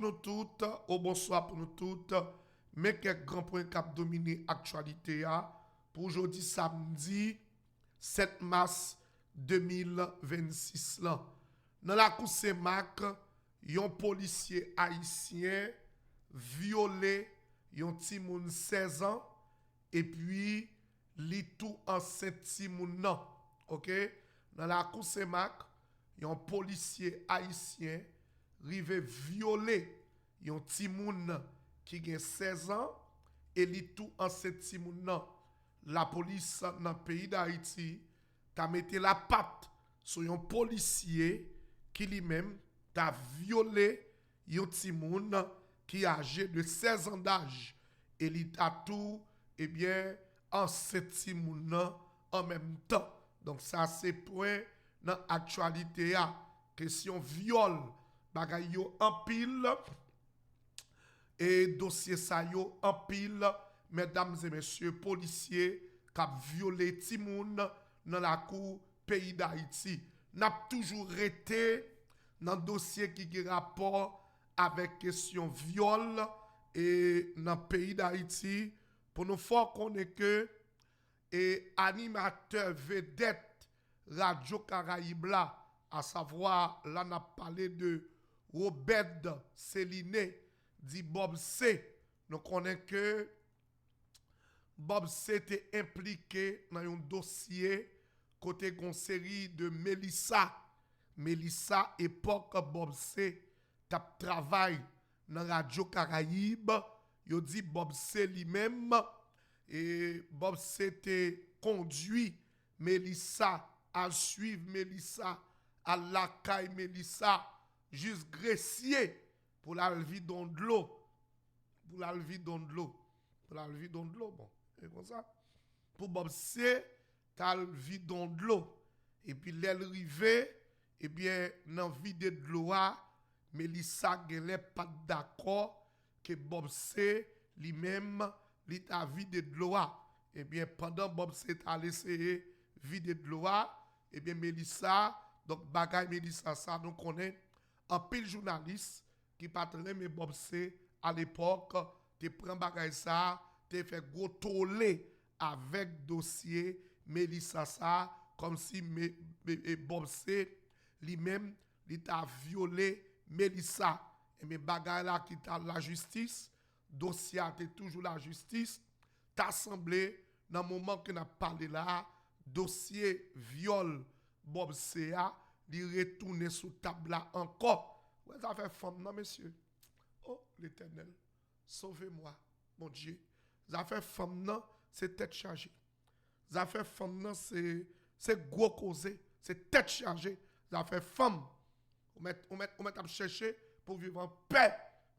Nous toutes, au bonsoir pour nous toutes, mais quelques grands points qui ont dominé l'actualité pour aujourd'hui samedi 7 mars 2026. Dans la cour Saint-Marc, un policier haïtien violé un petit moun 16 ans et puis li tout enceinte petit moun nan. OK? Dans la cour Saint-Marc, un policier haïtien rive violer un petit moun qui a 16 ans et li tout enceinte petit moun nan. La police dans le pays d'Haïti t'a mis la patte sur un policier qui lui-même t'a violé un petit moun qui est âgé de 16 ans d'âge et il a tout en petit moun en même temps. Donc ça c'est point dans l'actualité question viol bagay yo en pile et dossier ça yo en pile mesdames et messieurs policiers qui ont violé ti moun dans la cour pays d'Haïti. N'a toujours été dans dossier qui a rapport avec question viol et dans le pays d'Haïti pour nous faire connaître que et animateur vedette Radio Caraïbe là, à savoir là on a parlé de Robert Céline dit Bob C. Nous connaissons que Bob C était impliqué dans un dossier côté une série de Melissa. Melissa, époque Bob C, tap travail dans Radio Caraïbe. Yo dit Bob C lui-même et Bob C était conduit Melissa à suivre Melissa à la caille Melissa juste gressier pour la lever dans de l'eau. Pour la lever dans de l'eau. Pour la lever dans de l'eau, bon. C'est comme ça. Pour Bob C, t'as levé dans de l'eau. Et puis l'arrivée, eh bien, dans vide de l'eau, Melissa n'est pas d'accord que Bob C lui-même, il a vidé de l'eau. Eh bien, pendant Bob C a laissé vider de l'eau, eh bien, Melissa, donc bagay Melissa, ça, nous connaît un pile journaliste qui patronne mais Bob C à l'époque, tu prends bagay ça, tu fait gros tollé avec dossier Melissa ça, comme si Bob C lui-même, il a violé Melissa. Et mes bagay là qui t'a la justice, dossier a toujours la justice, t'as semblé, dans le moment que nous parlé là, dossier viol Bob C.A. il retourne sous table là encore. Ouais, ça fait femme, non, monsieur. Oh, l'Éternel, sauvez-moi, mon Dieu. Ça fait femme, non, c'est tête chargée. Ça fait femme, non, c'est gros causé, c'est tête chargée. Ça fait femme. On met à chercher pour vivre en paix.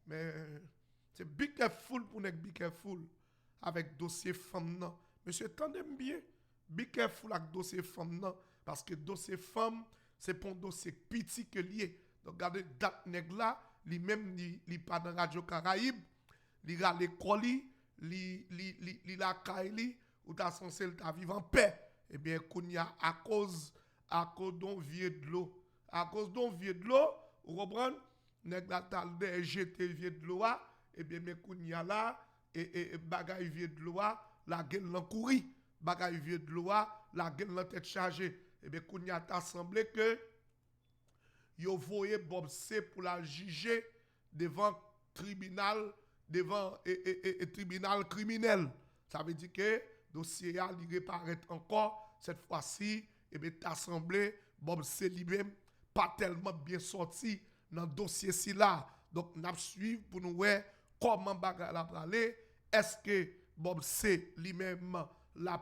Mais c'est be careful pour ne be careful avec dossier femme, non. Monsieur, tendez-moi bien. Be careful avec dossier femme, non. Parce que dossier femme, c'est pour un dossier petit que lié. Donc, regardez, date nègre là, lui-même, il pas dans Radio Caraïbe, il a l'école, il a Kaili, ou t'as censé vivre en paix. Eh bien, Kounia, à cause d'un vieux de l'eau, à cause d'un vieux de l'eau, vous comprenez? Nèg la tal de jeter vieux de l'eau, eh bien, mais Kounia là, et bagay vieux de l'eau, la gueule l'en courir. Bagay vieux de l'eau, la gueule l'en tête chargée. Eh bien, Kounia t'a semblé que yo voyé Bob C pour la juger devant tribunal tribunal criminel. Ça veut dire que dossier a li reparaît encore cette fois-ci et bien t'as semblé Bob C lui-même pas tellement bien sorti dans le dossier ci là. Donc n'a suivre pour nous voir comment bagarre la parler. Est-ce que Bob C lui-même l'a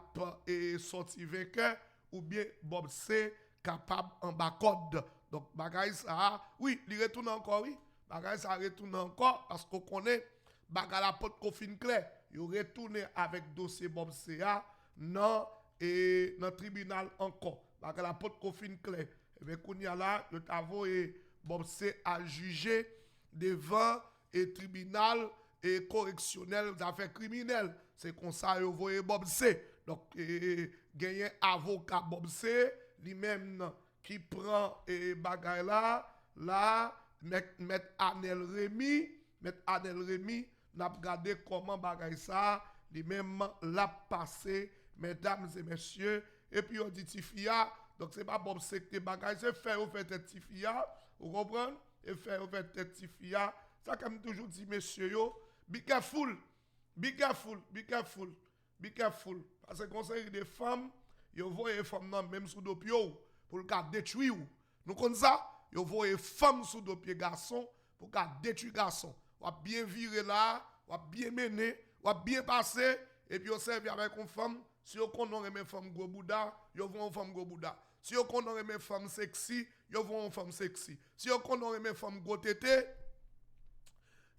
sorti vainqueur ou bien Bob C capable en bas code. Donc, bagay ça, oui, il retourne encore, oui. Bagay ça retourne encore parce qu'on connaît, bagay la porte confine clair. Il retourne avec dossier Bob C.A. dans le tribunal encore. Bagay la porte confine clair. Et bien, qu'on y a là, le travail et Bob C a jugé devant le tribunal et correctionnel d'affaires criminelles. C'est comme ça que vous voyez Bob C. Donc, gagner avocat Bob C, lui-même qui prend et bagay là, Mettre Anel Rémy, n'a regardé comment bagay ça, lui-même l'a passé, mesdames et messieurs, et puis on dit Tifia, donc c'est pas bon secteur bagay, c'est faire ou faire tête Tifia, vous comprenez? Et faire ou faire tête Tifia, ça comme toujours dit messieurs yo, be careful, be careful, be careful, be careful, parce que conseil des femmes, yo voyez les femmes nan même sous dopio pour le cas détruire. Nous comme ça, yo voyez femmes sous dopier garçon pour le détruire garçon. Ou bien virer là, ou bien mener, ou bien passer et puis on servi avec une femme. Si on connaît une femme gros bouddha, yo voit une femme gros bouddha. Si on connaît une femme sexy, yo voit une femme sexy. Si on connaît une femme gros tété,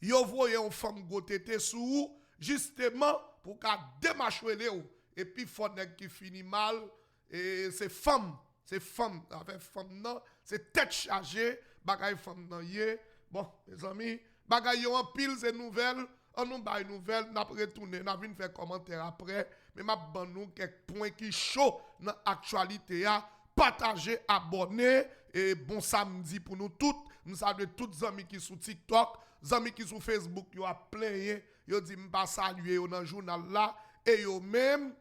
yo voyez une femme gros tété sous justement pour qu'a démarcher les et puis faut nèg qui finit mal et c'est femme avec femme non c'est tête chargée bagay femme nan yé bon mes amis bagay yo en pile ces nouvelles on nous bail nouvelles n'a retourner n'a vinn faire commentaire après mais m'a ban nous quelques points qui chaud dans actualité a partager abonner et bon samedi pour nous toutes nous saluons toutes les amis qui sont TikTok les amis qui sont Facebook yo a plein yo dit m'pas saluer yo dans journal là et yo même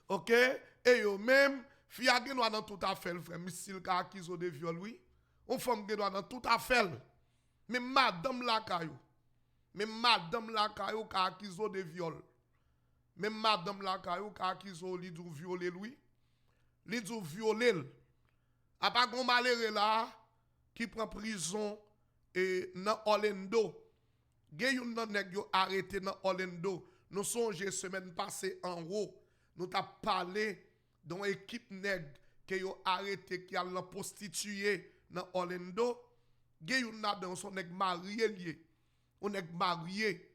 OK et yo même fille a gen dans tout affaire frère missile ka accusé de viol oui on femme gen dans tout affaire mais madame la caillou ka accusé de viol même madame la caillou ka accusé li dou violer lui li dou violer a pas gon malheureux là qui prend prison et dans Orlando gen yon nan nèg yo arrêté dans Orlando nous songe semaine passée en haut nous t'a parlé d'une équipe nèg que yo arrêté qui a la prostituée dans Orlando gen yon nan dans son nèg marié lié on nèg marié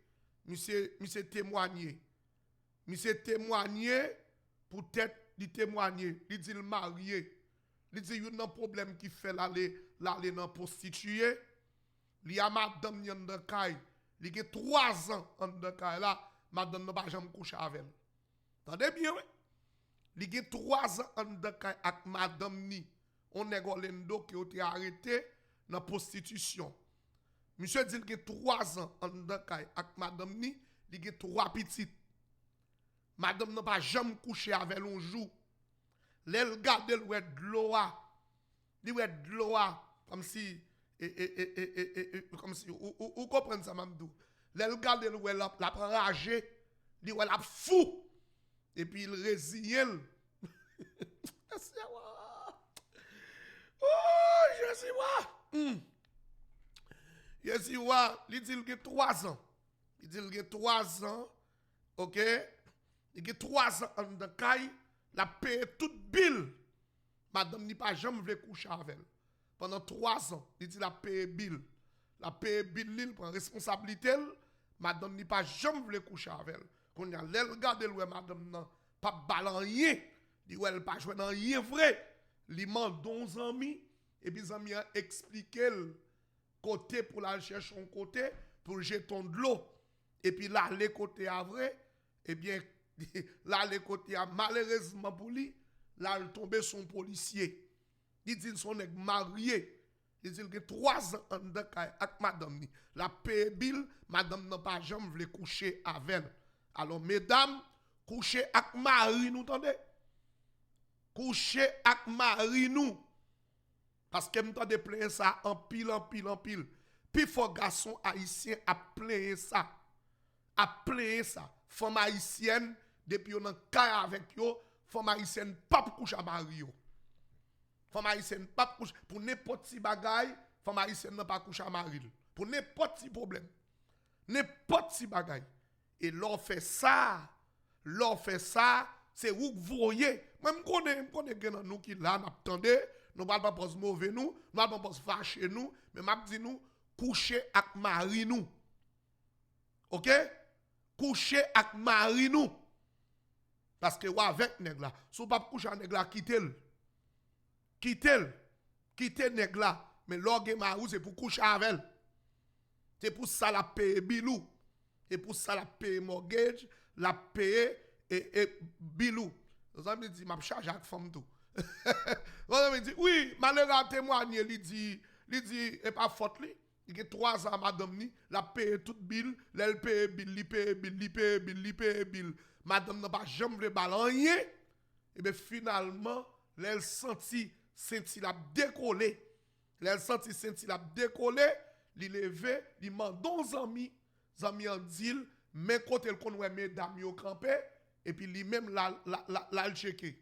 monsieur témoigné peut-être il témoigner il dit le marié il dit yon nan problème qui fait l'aller dans prostituée li a madame yon de kay li gen 3 ans en de kay là madame n'a pas jamais couché avec elle. Tendez bien oui. Li gen 3 ans en de kay ak madame ni. On nèg Orlando qui a été arrêté dans prostitution. Monsieur dit qu'il 3 ans en de kay ak madame ni, li gen 3 petites. Madame n'a pas jamais couché avec elle un jour. L'elle garde le wè de l'eau. Li wè de l'eau comme si comme si ou comprenez ça mamdou. L'elle garde le wè la ragé, li wè la fou et puis il résigne. Oh, Jésus wa, il dit qu'il a 3 ans. Il dit qu'il a 3 ans. OK? Il a 3 ans en de caille, la paye toute bill. Madame ni pas jamais voulu coucher avec elle. Pendant 3 ans, il dit la paye bill. La paye bill, il prend responsabilité. Madame ni pas jamais voulu coucher avec elle. Quand il y a l'elle regarde le madame nan pas balan rien. Il dit elle pas jouer dans rien vrai. Li mande 11 amis et puis amis a expliqué le côté pour la chercher son côté pour jeter de l'eau. Et puis là les côtés à vrai et bien là les côtés a malheureusement pour lui là il tombé son policier. Il dit son nèg marié. Il dit que 3 ans en de kay ak madame ni. La paye bill, madame n'a pas jamais voulu coucher avec elle. Alors mesdames, coucher ak mari nous tendez? Coucher ak mari nous. Parce que m'tande plein ça en pile. Puis faut garçon haïtien a plein ça. Femme haïtienne depuis on en kay avec yo, femme haïtienne pas coucher à mari yo. Femme haïtienne pas coucher pour n'importe qui bagaille, femme haïtienne n'a pas coucher à mari. Pour n'importe qui problème. N'importe qui bagaille. Et l'on fait ça, c'est où vous voyez. Même connais gen nous qui là n'attendez, nous pas pose mauvais nous pas pose fâcher nous, mais m'a dit nous coucher avec mari nous. OK? Coucher avec mari nous. Parce que ou avec nèg là, si pas coucher avec nèg là quitter nèg là, mais l'orgue mari c'est pour coucher avec elle. C'est pour ça la paye bilou. Et pour ça la paye mortgage, la paye et bilou. Vous avez dit m'a charge avec femme tout. Vous avez dit oui, malheureux témoigner, il dit Il dit, et pas faute li. Il y a 3 ans, madame ni, la paye toute bill, l'elle paye bill, li paye bill, li paye bill, li paye bill. Madame n'a pas jamais le ballon rien. Et bien finalement, elle senti senti la décoller. Elle senti senti la décoller, li levé, li mandon zami en dit, mais côté le qu'on mesdames yo campé et puis lui même la le checker.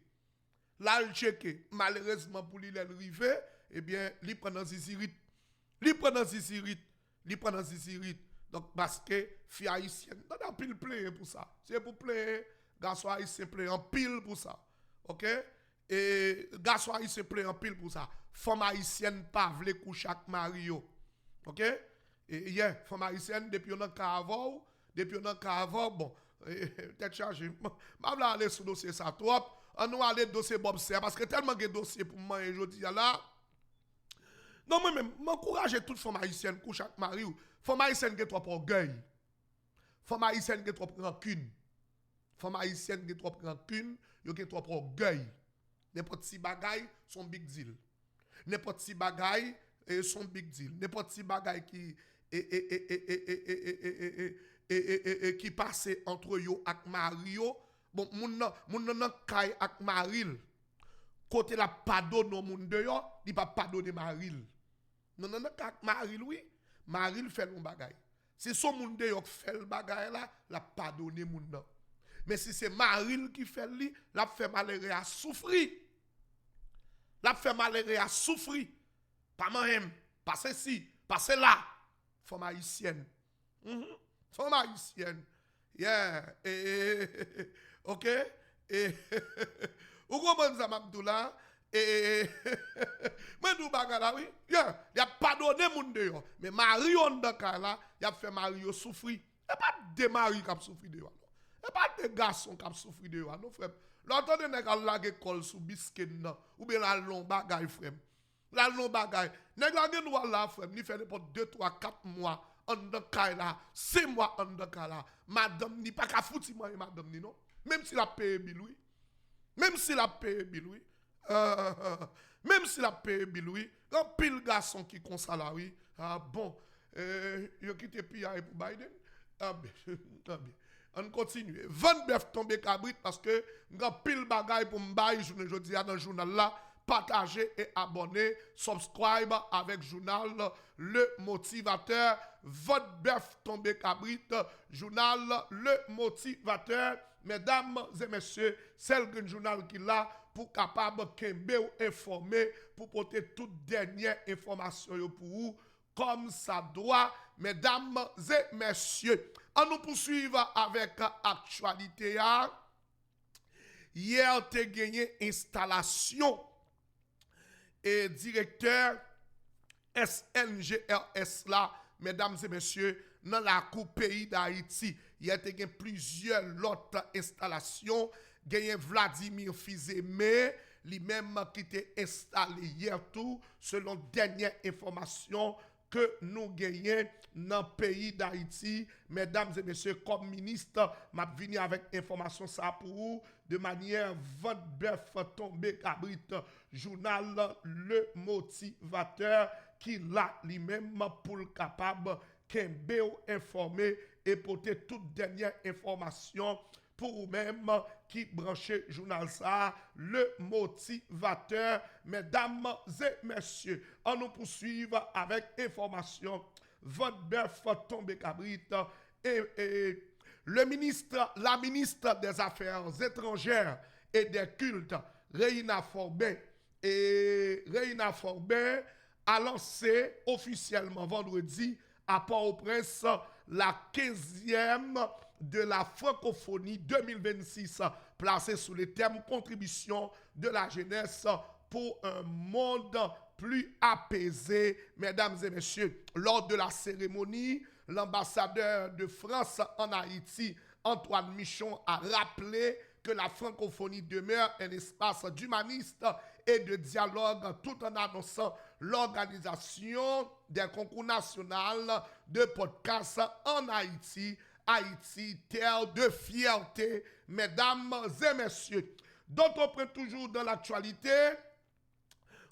Là le checker. Malheureusement pour lui il arrivé, eh bien, il prend dans zizirite. Li prend dans zizirite. Donc, parce que, fille haïtienne, on a pile plein pour ça. C'est pour plein, garçon haïtien plein en pile pour ça. Ok? Et garçon haïtien plein en pile pour ça. Femme haïtienne pas vle coucher avec Mario. Ok? Et yeah, femme haïtienne, depuis on a cavou, bon, tête chargée. Je vais aller sur le dossier ça trop. On va aller dossier Bob Serre, parce que tellement de dossiers pour moi aujourd'hui là. Non, moi-même, m'encourage toute femme haïtienne couche avec mari. Femme haïtienne qui est trop orgueil. Femme haïtienne qui est trop rancune. Femme haïtienne qui est trop rancune, qui est trop orgueil. N'importe si bagaille, son big deal. N'importe si bagaille, son big deal. N'importe si bagaille qui passe entre yo ak Mario, bon, moun nan kay ak Maril. Côté la pardonne au monde de yo, il pas pardonner Maril. Non, ak Maril, oui. Maril fait le bagay. Si son monde de yo fait le bagay là, la pardonner moun nan. Mais si c'est Maril qui fait li, la fait malheureux à souffrir. La fait malheureux à souffrir. Pas moi-même, passez ci, passez là. Femme haïtienne. Femme haïtienne. Yeah. OK? Ou comment ça m'abdoula? Mais nous bagala oui. Yeah. Il a pardonné moun de yo. Mais Marion de là, il a fait Mario souffrir. Et pas de mari qui a souffert de yo. Et pas de garçon qui a souffert de yo. Non frère. L'entendez nèg a lage kol sous biscuit nan ou bien la long bagay frère. La long bagay. Nèg la gen nou la frère, ni fait n'importe 2 3 4 mois en de kay là, 6 mois en de kay là. Madame ni pas ka fouti moi madame ni non. Même si la paye bill oui. Même si la paye bill oui. Même si la paye bill oui. Un pile garçon qui comme ça là oui. Ah bon. Yo quitté PIA pour Biden. Ah bien. On continue. 20 bœuf tombé cabrit parce que m'gan pile bagay pour m'baye journée jodi dans le journal là. Partagez et abonnez, subscribe avec journal Le Motivateur, votre bœuf tombé cabrit, journal Le Motivateur. Mesdames et messieurs, c'est le journal qui l'a pour capable de ou informer, pour porter toute dernière information pour vous, comme ça doit. Mesdames et messieurs, on nous poursuit avec l'actualité. Hier, tu as gagné installation et directeur SNGRS là, mesdames et messieurs, dans la Coupe pays d'Haïti. Il y a plusieurs autres installations. Il y a Vladimir Fizemé, lui-même qui était installé hier tout, selon dernière information que nous gagnons dans le pays d'Haïti. Mesdames et messieurs, comme ministre, m'a venu avec information ça pour vous, de manière 20 bœuf tombé cabrit, journal Le Motivateur, qui l'a lui-même pour le capable qu'un informé et porter toute dernière information pour vous-même qui branchez journal ça, Le Motivateur. Mesdames et messieurs, on nous poursuit avec information. Votre bœuf tombé cabrit et la ministre des Affaires étrangères et des cultes, Reina Forbin, a lancé officiellement vendredi à Port-au-Prince la 15e de la francophonie 2026, placée sous le thème contribution de la jeunesse pour un monde plus apaisé. Mesdames et messieurs, lors de la cérémonie, l'ambassadeur de France en Haïti, Antoine Michon, a rappelé que la francophonie demeure un espace d'humanisme et de dialogue, tout en annonçant l'organisation des concours national de podcasts en Haïti. Haïti, terre de fierté, mesdames et messieurs. D'autres points toujours dans l'actualité,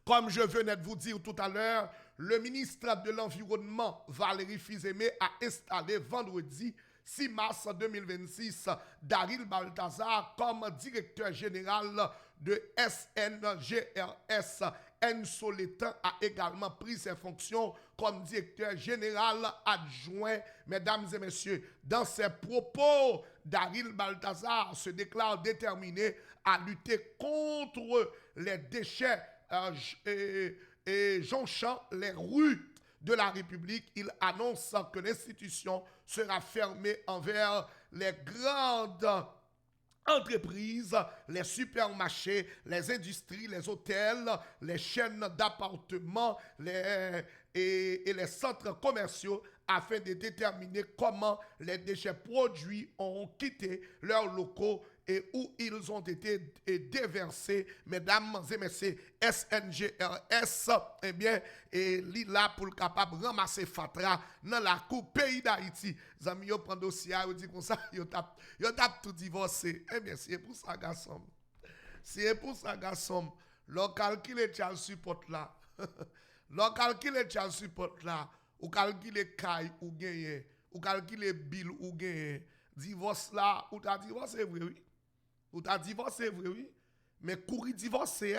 comme je venais de vous dire tout à l'heure, le ministre de l'Environnement, Valérie Fils-Aimé, a installé vendredi 6 mars 2026 Daryl Balthazar comme directeur général de SNGRS. Enso Létan a également pris ses fonctions comme directeur général adjoint. Mesdames et messieurs, dans ses propos, Daryl Balthazar se déclare déterminé à lutter contre les déchets et jonchant les rues de la République. Il annonce que l'institution sera fermée envers les grandes entreprises, les supermarchés, les industries, les hôtels, les chaînes d'appartements et les centres commerciaux afin de déterminer comment les déchets produits ont quitté leurs locaux et où ils ont été déversés. Mesdames et messieurs, SNGRS, eh bien, et là pour le capable ramasser fatra dans la cour pays d'Haïti. Zami yo prend dossier, yo dit comme ça, yo tape tout divorcé. Eh bien, c'est pour ça, garçon. C'est pour ça, garçon. Le calcul child support là. Le calcul child support là. Ou calcule caille ou gagné. Ou calcule bill ou gagné. Divorce là, ou t'as divorcé, oui. Ou t'as divorcé, oui. Mais courir divorcé,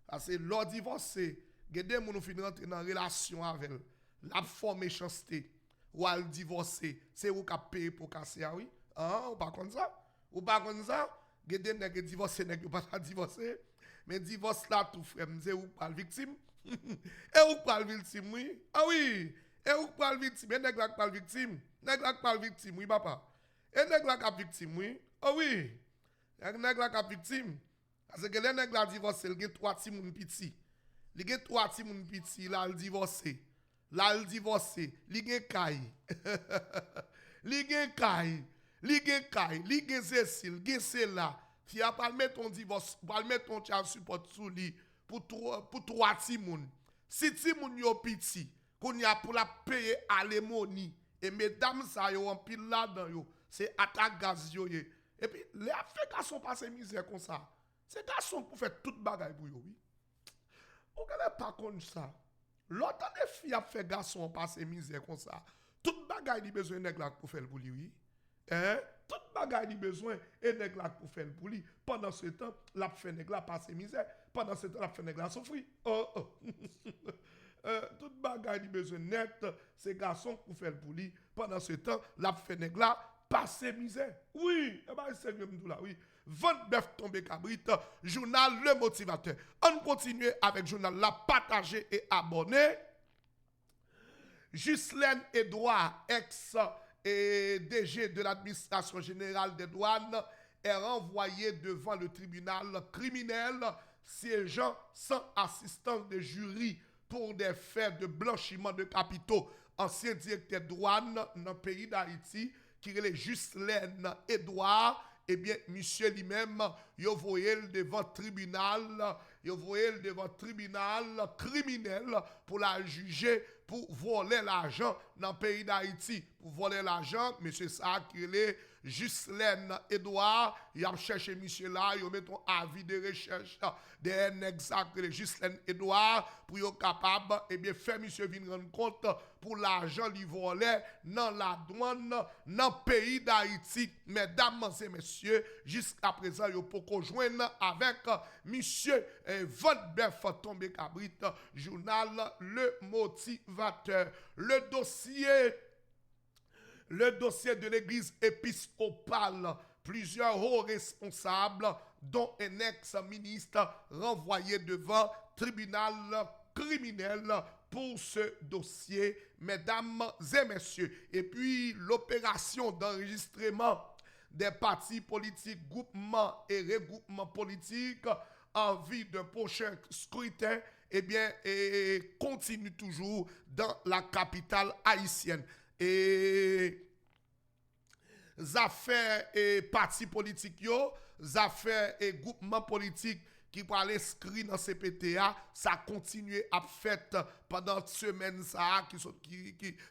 parce que l'on divorcé, il y a des gens qui rentrent dans une relation avec elle. La forme méchanceté, ou elle divorcé, c'est vous qui payez pour casser, oui. Ah, ou pas comme ça? Ou pas comme ça? Il y a des gens qui divorcé, qui pas divorcé. Mais divorce là, tout frère, c'est vous pas victime. Et vous pas victime, oui. Ah oui. Et vous pas victime, et nèg la pas victime. Nèg la pas victime, oui, papa. Et nèg la pas victime, oui. Ah oui. Nèg la pas victime. Parce que les nèg la divorcé, il y a 3 petits moun petit. Il y a 3 petits moun petit, là il divorcé. Là il divorcé, il y a caille. Il y a caille. Il y a caille, il y a Cécile, il y a là. Tu as pas mettre ton divorce, pas mettre ton child support sous lui pour 3 petits moun. Si ti moun yo petit, qu'on y a pour la payer alimony et mesdames ça yo en pile là dedans yo, c'est attaque gaz yo. Et puis les garçons passent misère comme ça. C'est garçon pour faire toute bagaille pour yo, oui. On ne pas comme ça. L'autre des filles a fait garçon passer misère comme ça. Toute bagaille li besoin nèg la pour faire pour lui, oui. Hein? Toute bagaille li besoin et nèg la pour faire pour lui. Pendant ce temps, la fait nèg la passer misère. Pendant ce temps, la fait nèg la souffrir. Oh. Toute bagaille li besoin net, c'est garçon pour faire pour lui. Pendant ce temps, la fait nèg la passer misère. Oui, et ben c'est même tout là, oui. Vente bœuf tombé cabrit, journal Le Motivateur. On continue avec journal La partager et abonner. Ghislaine Edouard, ex-DG de l'administration générale des douanes, est renvoyée devant le tribunal criminel siégeant sans assistance de jury pour des faits de blanchiment de capitaux. Ancien directeur de douane dans le pays d'Haïti, qui est Ghislaine Edouard, eh bien, monsieur lui-même, il voyait devant tribunal, criminel pour la juger pour voler l'argent dans le pays d'Haïti. Pour voler l'argent, monsieur ça qui est Ghislaine Edouard, il a cherché monsieur là, il met un avis de recherche d'un exact de Ghislaine Edouard pour être capable, eh bien, faire monsieur venir rendre compte pour l'argent lui volait dans la douane, dans le pays d'Haïti. Mesdames et messieurs, jusqu'à présent, il peut joindre avec monsieur Van Beff tombé cabrit, journal Le Motivateur. Le dossier de l'église épiscopale, plusieurs hauts responsables, dont un ex-ministre renvoyé devant tribunal criminel pour ce dossier, mesdames et messieurs. Et puis l'opération d'enregistrement des partis politiques, groupements et regroupements politiques en vue d'un prochain scrutin, eh bien, continue toujours dans la capitale haïtienne. Et affaires et partis politiques, affaires et groupements politiques qui pour l'inscrire dans CPTA, ça continue à faire pendant semaine ça, qui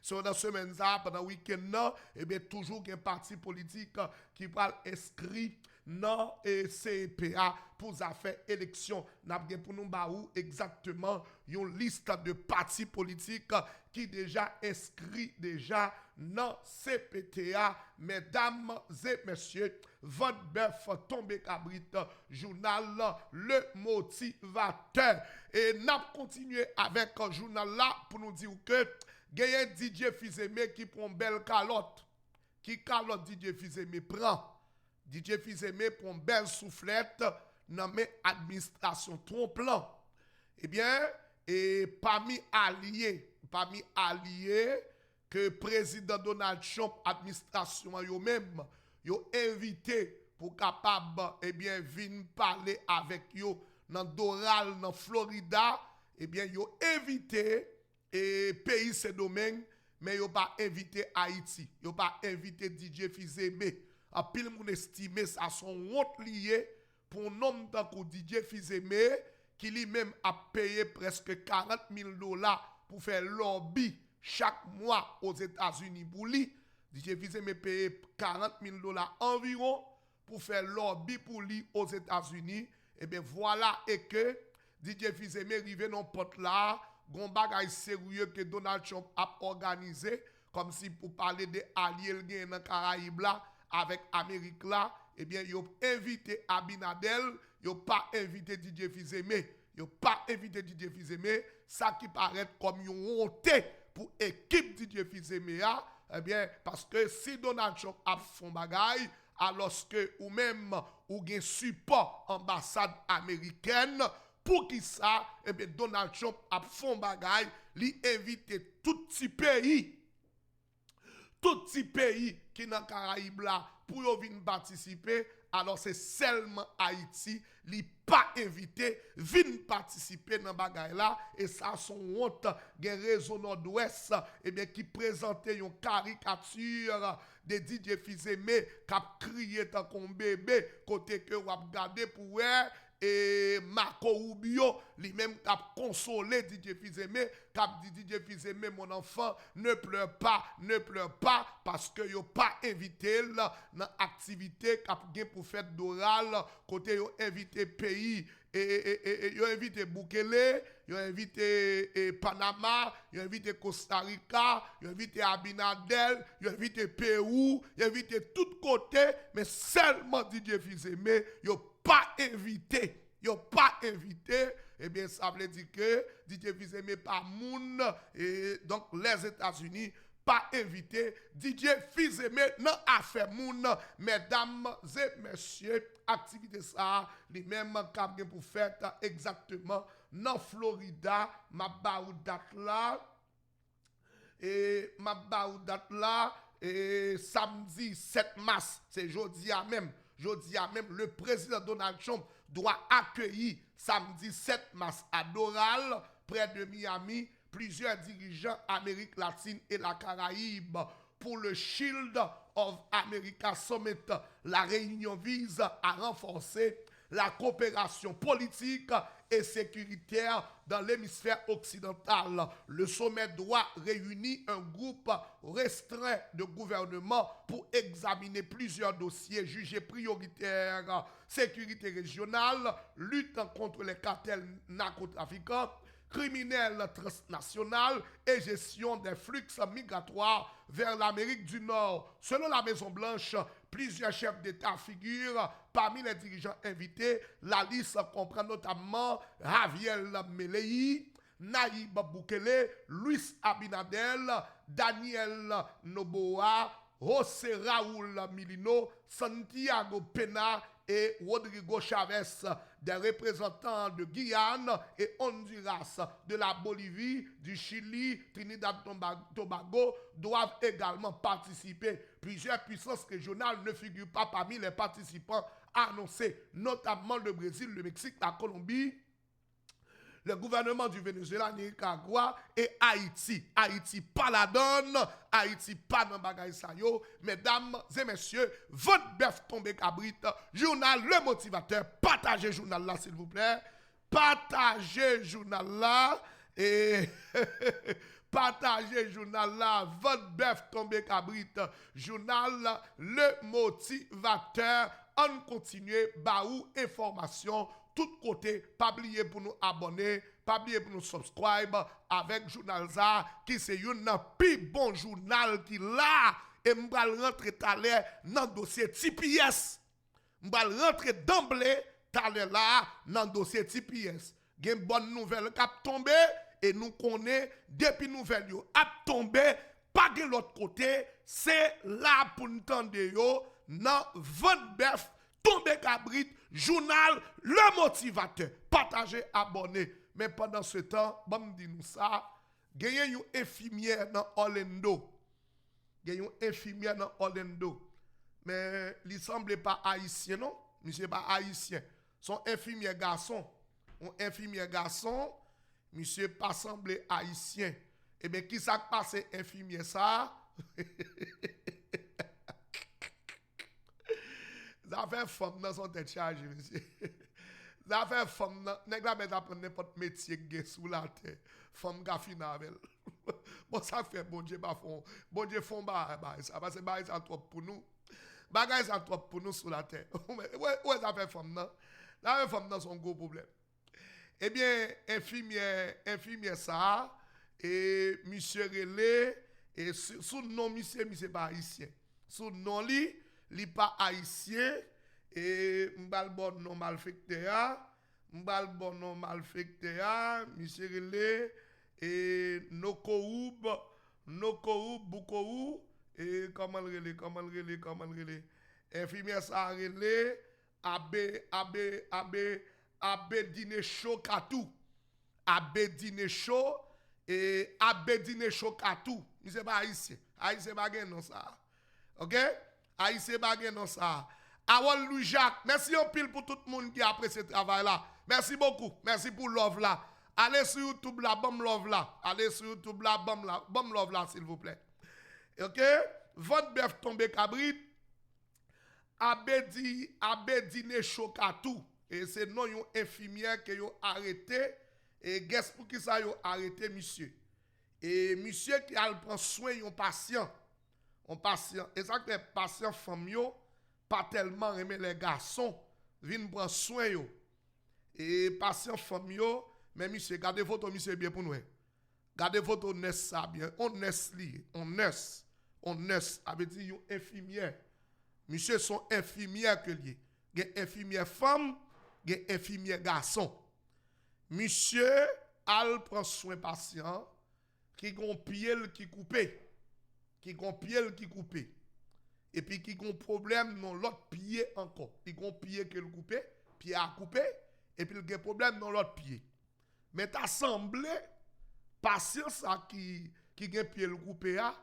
sont dans semaine ça, pendant week-end, et bien toujours un parti politique qui pour inscrit dans CEPA pour faire élection. N'a pour nous baou exactement une liste de partis politiques qui déjà inscrit déjà dans CPTA. Mesdames et messieurs, votre bœuf tombé cabrit, journal Le Motivateur. Et n'a continué avec un journal là pour nous dire que gagne DJ Fizeme qui prend belle calotte. Qui calotte DJ Fizeme prend? DJ Fizeme prend belle soufflette dans administration trompe-plan. Eh bien, et parmi alliés que président Donald Trump administration yo même yo invité pour capable bien venir parler avec yo dans Doral dans Florida, bien yo invité et pays ce domaine, mais yo pas invité Haïti, yo pas invité DJ Fizeme. A pile moun estime ça son honte lié pour un homme tant que DJ Fizeme qui lui-même a payé presque $40,000 pour faire lobby chaque mois aux États-Unis pour lui. DJ Fizeme payé $40,000 environ pour faire lobby pour lui aux États-Unis. Et bien voilà, et que DJ Fizeme arrive dans pot là, gon bagay sérieux que Donald Trump a organisé, comme si pour parler des alliés dans Caraïbes là, avec Amérique là, eh bien, ils ont invité Abinadel, ils n'ont pas invité DJ Fizeme. Ils n'ont pas invité DJ Fizeme. Ça qui paraît comme une honte pour l'équipe DJ Fizeme, eh bien, parce que si Donald Trump a fait bagay, alors que ou même ou gen support ambassade américaine, pour qui ça, eh bien, Donald Trump a fait bagay, li invite tout petit pays. Tout petit pays qui dans Caraïbes là pour venir participer, alors c'est seulement Haïti li pas invité venir participer dans bagay là, et ça son honte gen réseau nord-ouest et bien qui présentait une caricature de DJ Fizeme qui a crié tant qu'on bébé côté que ou a regardé pour et Marco Rubio, lui-même qui a consolé DJ Fizeme, qui a dit DJ Fizeme, mon enfant, ne pleure pas, parce que yo pas invité dans l'activité qui a pour fête d'oral, côté yo invité pays, et yo invité Bukele, yo invité Panama, yo invité Costa Rica, yo invité Abinadel, yo invité Pérou, yo invité tout côté, mais seulement DJ Fizeme, yo pas invité, eh bien ça veut dire que DJ Fizeme pas moun, et donc les États-Unis pas invité DJ Fizeme nan affaire moun. Mesdames et messieurs, activité ça les mêmes cap pour faire exactement dans Florida, ma date là et samedi 7 mars, c'est jeudi à même, le président Donald Trump doit accueillir samedi 7 mars à Doral, près de Miami, plusieurs dirigeants Amérique latine et la Caraïbe pour le Shield of America Summit. La réunion vise à renforcer la coopération politique et sécuritaire dans l'hémisphère occidental. Le sommet doit réunir un groupe restreint de gouvernements pour examiner plusieurs dossiers jugés prioritaires: sécurité régionale, lutte contre les cartels narcotrafiquants, criminels transnationaux et gestion des flux migratoires vers l'Amérique du Nord. Selon la Maison-Blanche, plusieurs chefs d'État figurent parmi les dirigeants invités. La liste comprend notamment Javier Milei, Nayib Bukele, Luis Abinadel, Daniel Noboa, José Raúl Mulino, Santiago Pena et Rodrigo Chavez, des représentants de Guyane et Honduras, de la Bolivie, du Chili, Trinidad Tobago doivent également participer. Plusieurs puissances régionales ne figurent pas parmi les participants annoncés, notamment le Brésil, le Mexique, la Colombie, le gouvernement du Venezuela, Nicaragua et Haïti. Haïti pas la donne, Haïti pas dans bagay sa yo. Mesdames et messieurs, votre bœuf tombé cabrit, journal Le Motivateur, partagez journal là s'il vous plaît. Partagez journal là et partagez journal là, votre bœuf tombé cabrit, journal le motivateur, on continue, baou information, tout côté, pas oublier pour nous abonner, pas oublier pour nous subscribe avec journal ça, qui c'est un plus bon journal qui là, et m'bral rentrer talè dans dossier TPS. M'bral rentrer d'emblée talè là dans dossier TPS. Gen bonne nouvelle qui a tombé et nous connaissons depuis nouvelle yo a tombé pas de l'autre côté, c'est là pour nous tendre yo dans votre bœuf tombé cabrit journal le motivateur. Partagez, abonnez. Mais pendant ce temps, bon me dit nous ça, gagné une infirmière dans Orlando. Gagné une infirmière dans Orlando. Mais il semble pas haïtien non, monsieur pas haïtien. Son infirmier garçon. Un infirmier garçon, monsieur pas semblé haïtien. Eh bien, qui ça passe infirmier ça? Ça fait femme dans son tête chargée, monsieur. Ça fait femme dans. Nèg la met apprendre n'importe métier qui sous la terre. Femme ga finable. Bon, ça fait bon Dieu pas fond. Bon Dieu font ça parce que ça trop pour nous. Bagay ça trop pour nous sous la terre. Ouais, ça fait femme non. Ça fait femme dans son gros problème. Eh bien, infirmière ça, et monsieur Relé, et sous nom monsieur pas haïtien. Sous nom li pas haïtien, et m'bal bon non malfecteur, monsieur Relé, et Nokoub, Boukoou, et comment le relé. Infirmière ça relé, Abedine Show Katou. Abedine Show et Abedine Show Katou. C'est pas haïtien. Haïtien pas gen non ça. OK? Haïtien pas gen non ça. Awol Louis Jacques, merci en pile pour tout le monde qui a apprécié ce travail là. Merci beaucoup. Merci pour love là. Allez sur YouTube là, bam love là. Allez sur YouTube là, bam love là s'il vous plaît. OK? Votre bœuf tombé cabrit. Abedine Show Katou. Et c'est non yon infirmière que yon arrêté et qu'est-ce pour qui ça yon arrêté monsieur. Et monsieur qui a prend soin yon patient. Un patient, exactement patient femme yo pas tellement aimer les garçons, vinn prendre soin yo. Et patient femme yo, mais monsieur gardez photo monsieur bien pour nous. Gardez photo nurse ça bien, on nurse li, on nurse avait dit yon infirmière. Monsieur son infirmière que lié. Gen infirmière femme, gen infirmière garçon. Monsieur al prend soin patient qui gon pied qui coupé. Et puis qui gon problème dans l'autre pied encore. Il gon pied que le coupé, pied à couper et puis il gen problème dans l'autre pied. Mais t'as semblé patient ça qui gen pied le coupé a,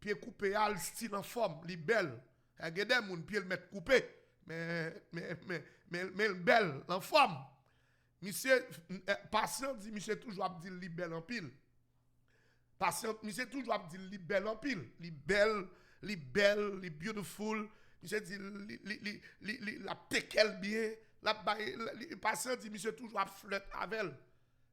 pied coupé a le style en forme, li belle. Il y a des moun pied le mettre coupé. Mais belle, en forme. Monsieur, patient dit, monsieur toujours dit li belle en pile. Patient, monsieur toujours dit li belle en pile. Li belle, li beautiful. Monsieur dit, la tekel bien. Patient dit, monsieur toujours flirte avec elle.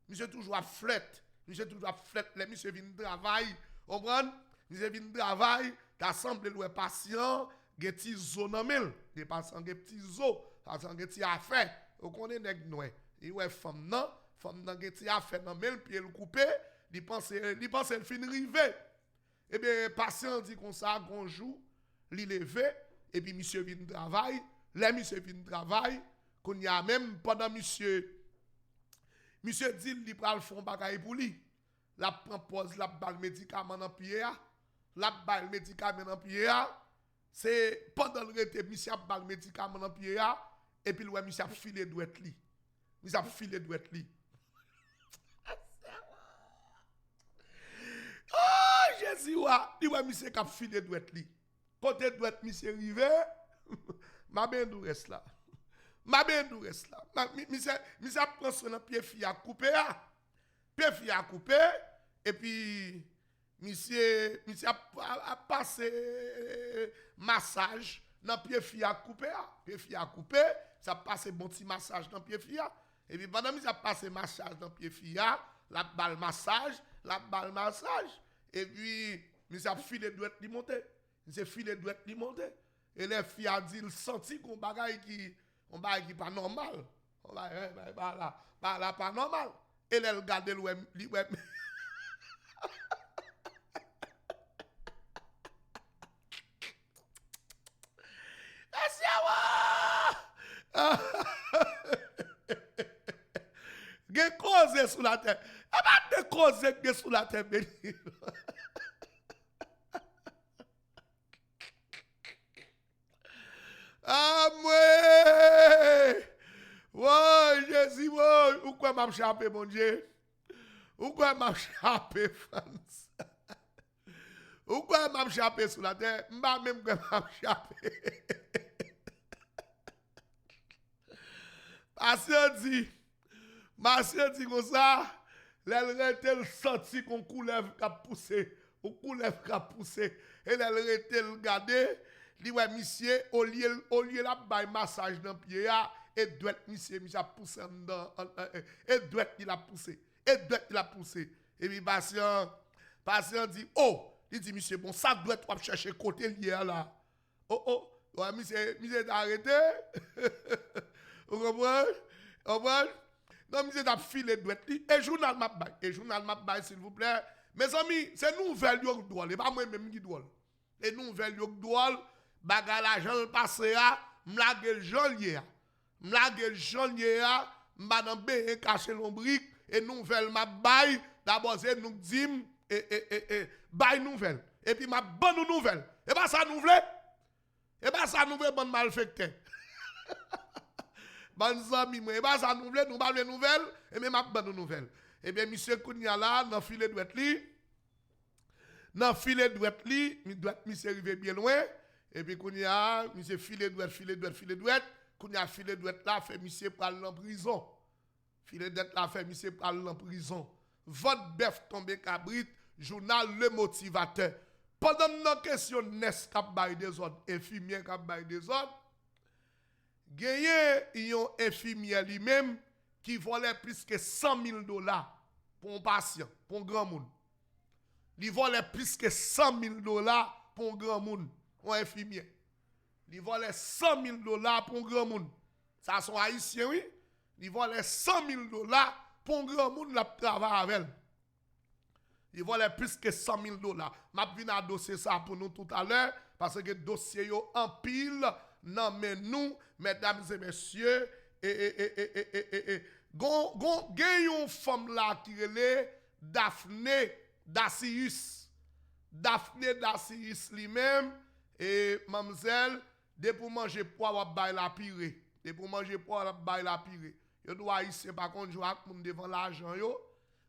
Monsieur toujours flirte. Monsieur vient de travail. Vous comprenez? Monsieur vient de travail. T'as semblé le patient. Gen ti zo nan mel, gen pasan gen petit zo, pasan gen ti affaire, ou connaît nèg noy. Et ouais femme nan gen ti affaire nan mel, puis elle coupé, li pense elle fin rivé. Et bien patient dit comme ça bonjour, li levé et puis monsieur vient travail, là monsieur vient travail, qu'on y a même pendant monsieur dit li pral fond bagay pour lui. La prend pause, la balle médicament dans pied, la balle médicament dans pied. C'est pendant le rété, monsieur a bal médicament dans pied et puis ouais monsieur a filé douette li. Monsieur a filé douette li. Oh Jésus wa, li ouais monsieur a filé douette li. Côté douette monsieur rivé, ma ben dou reste là. Monsieur a prend son pied fi a coupé et puis monsieur a passé massage dans pied fi a coupé. Ça passe bon petit massage dans pied fi a. Et puis pendant monsieur a passé massage dans pied fi a, la balle massage, la balle massage. Et puis, monsieur a filé douette li monter. Monsieur filé douette li monter. Et les filles a dit, il senti qu'on bagaille qui pas normal. On bagaille pas normal. Et elle regarde le web. Gen cause sous la terre. Et pas de cause qui sous la terre. Ah, moi! Ouais, Jésus, ouais. Ou quoi m'a échappé, mon Dieu? Ou quoi m'a échappé, France? Ou quoi m'a échappé sous la terre? M'a même quoi m'a échappé. Marcien dit comme ça, elle senti qu'on coulève qui a poussé, ou coulève qui a poussé, et elle était regardé, dit ouais monsieur, au lieu la bail massage dans pied et doit monsieur a poussé dans et doit il a poussé, et puis patient dit oh, il dit monsieur bon ça doit toi chercher côté lié là. Oh ouais monsieur arrêté. Vous comprenez? Non, monsieur t'a filé douette. Et journal m'a bail. Et journal m'a bail, s'il vous plaît. Mes amis, c'est nouvelle yo doit. C'est pas moi-même qui doit. Et nouvelle yo doit. Baga l'argent le passé à. M'lage le janvier. M'lage le janvier à. M'badam bé caché l'ombrique. Et nouvelle m'a bail. D'abord, c'est nous dim. Bail nouvelle. Et puis m'a bonne nouvelle. Et pas ça nouvelle. Et pas ça nouvelle bonne malfecté. Bonnes amis, moi, et bah ça nous parlons de nouvelles, et même ma bonne nouvelle. Eh bien, monsieur Kounia là, dans filet douette li, monsieur arrivé bien loin, et puis Kounia, monsieur filet douette, Kounia filet douette là, fait monsieur parler en prison. Filet douette là, fait monsieur parler en prison. Votre bœuf tombé cabrit, journal Le Motivateur. Pendant nos questions, n'est-ce cap bail des autres, infirmier cap bail des autres, gagné yon infirmier lui-même qui volait plus que $100,000 pour un patient, pour un grand monde. Il volait plus que $100,000 pour un grand monde, un infirmier. Il volait $100,000 pour un grand monde. Ça sont haïtiens, oui. Il volait $100,000 pour un grand monde la travail avec. Il volait plus que $100,000. Je vais à dossier ça pour nous tout à l'heure parce que le dossier yo en pile. Non, mais nous, mesdames et messieurs, gon une femme là qui est Daphné Dacius. Daphné Dacius lui-même, et mademoiselle, de pour manger poids, ou bail la pire. De pour manger poids, ou bail la pire. Yo doit ici, par contre, jouer avec moun devant l'argent yo.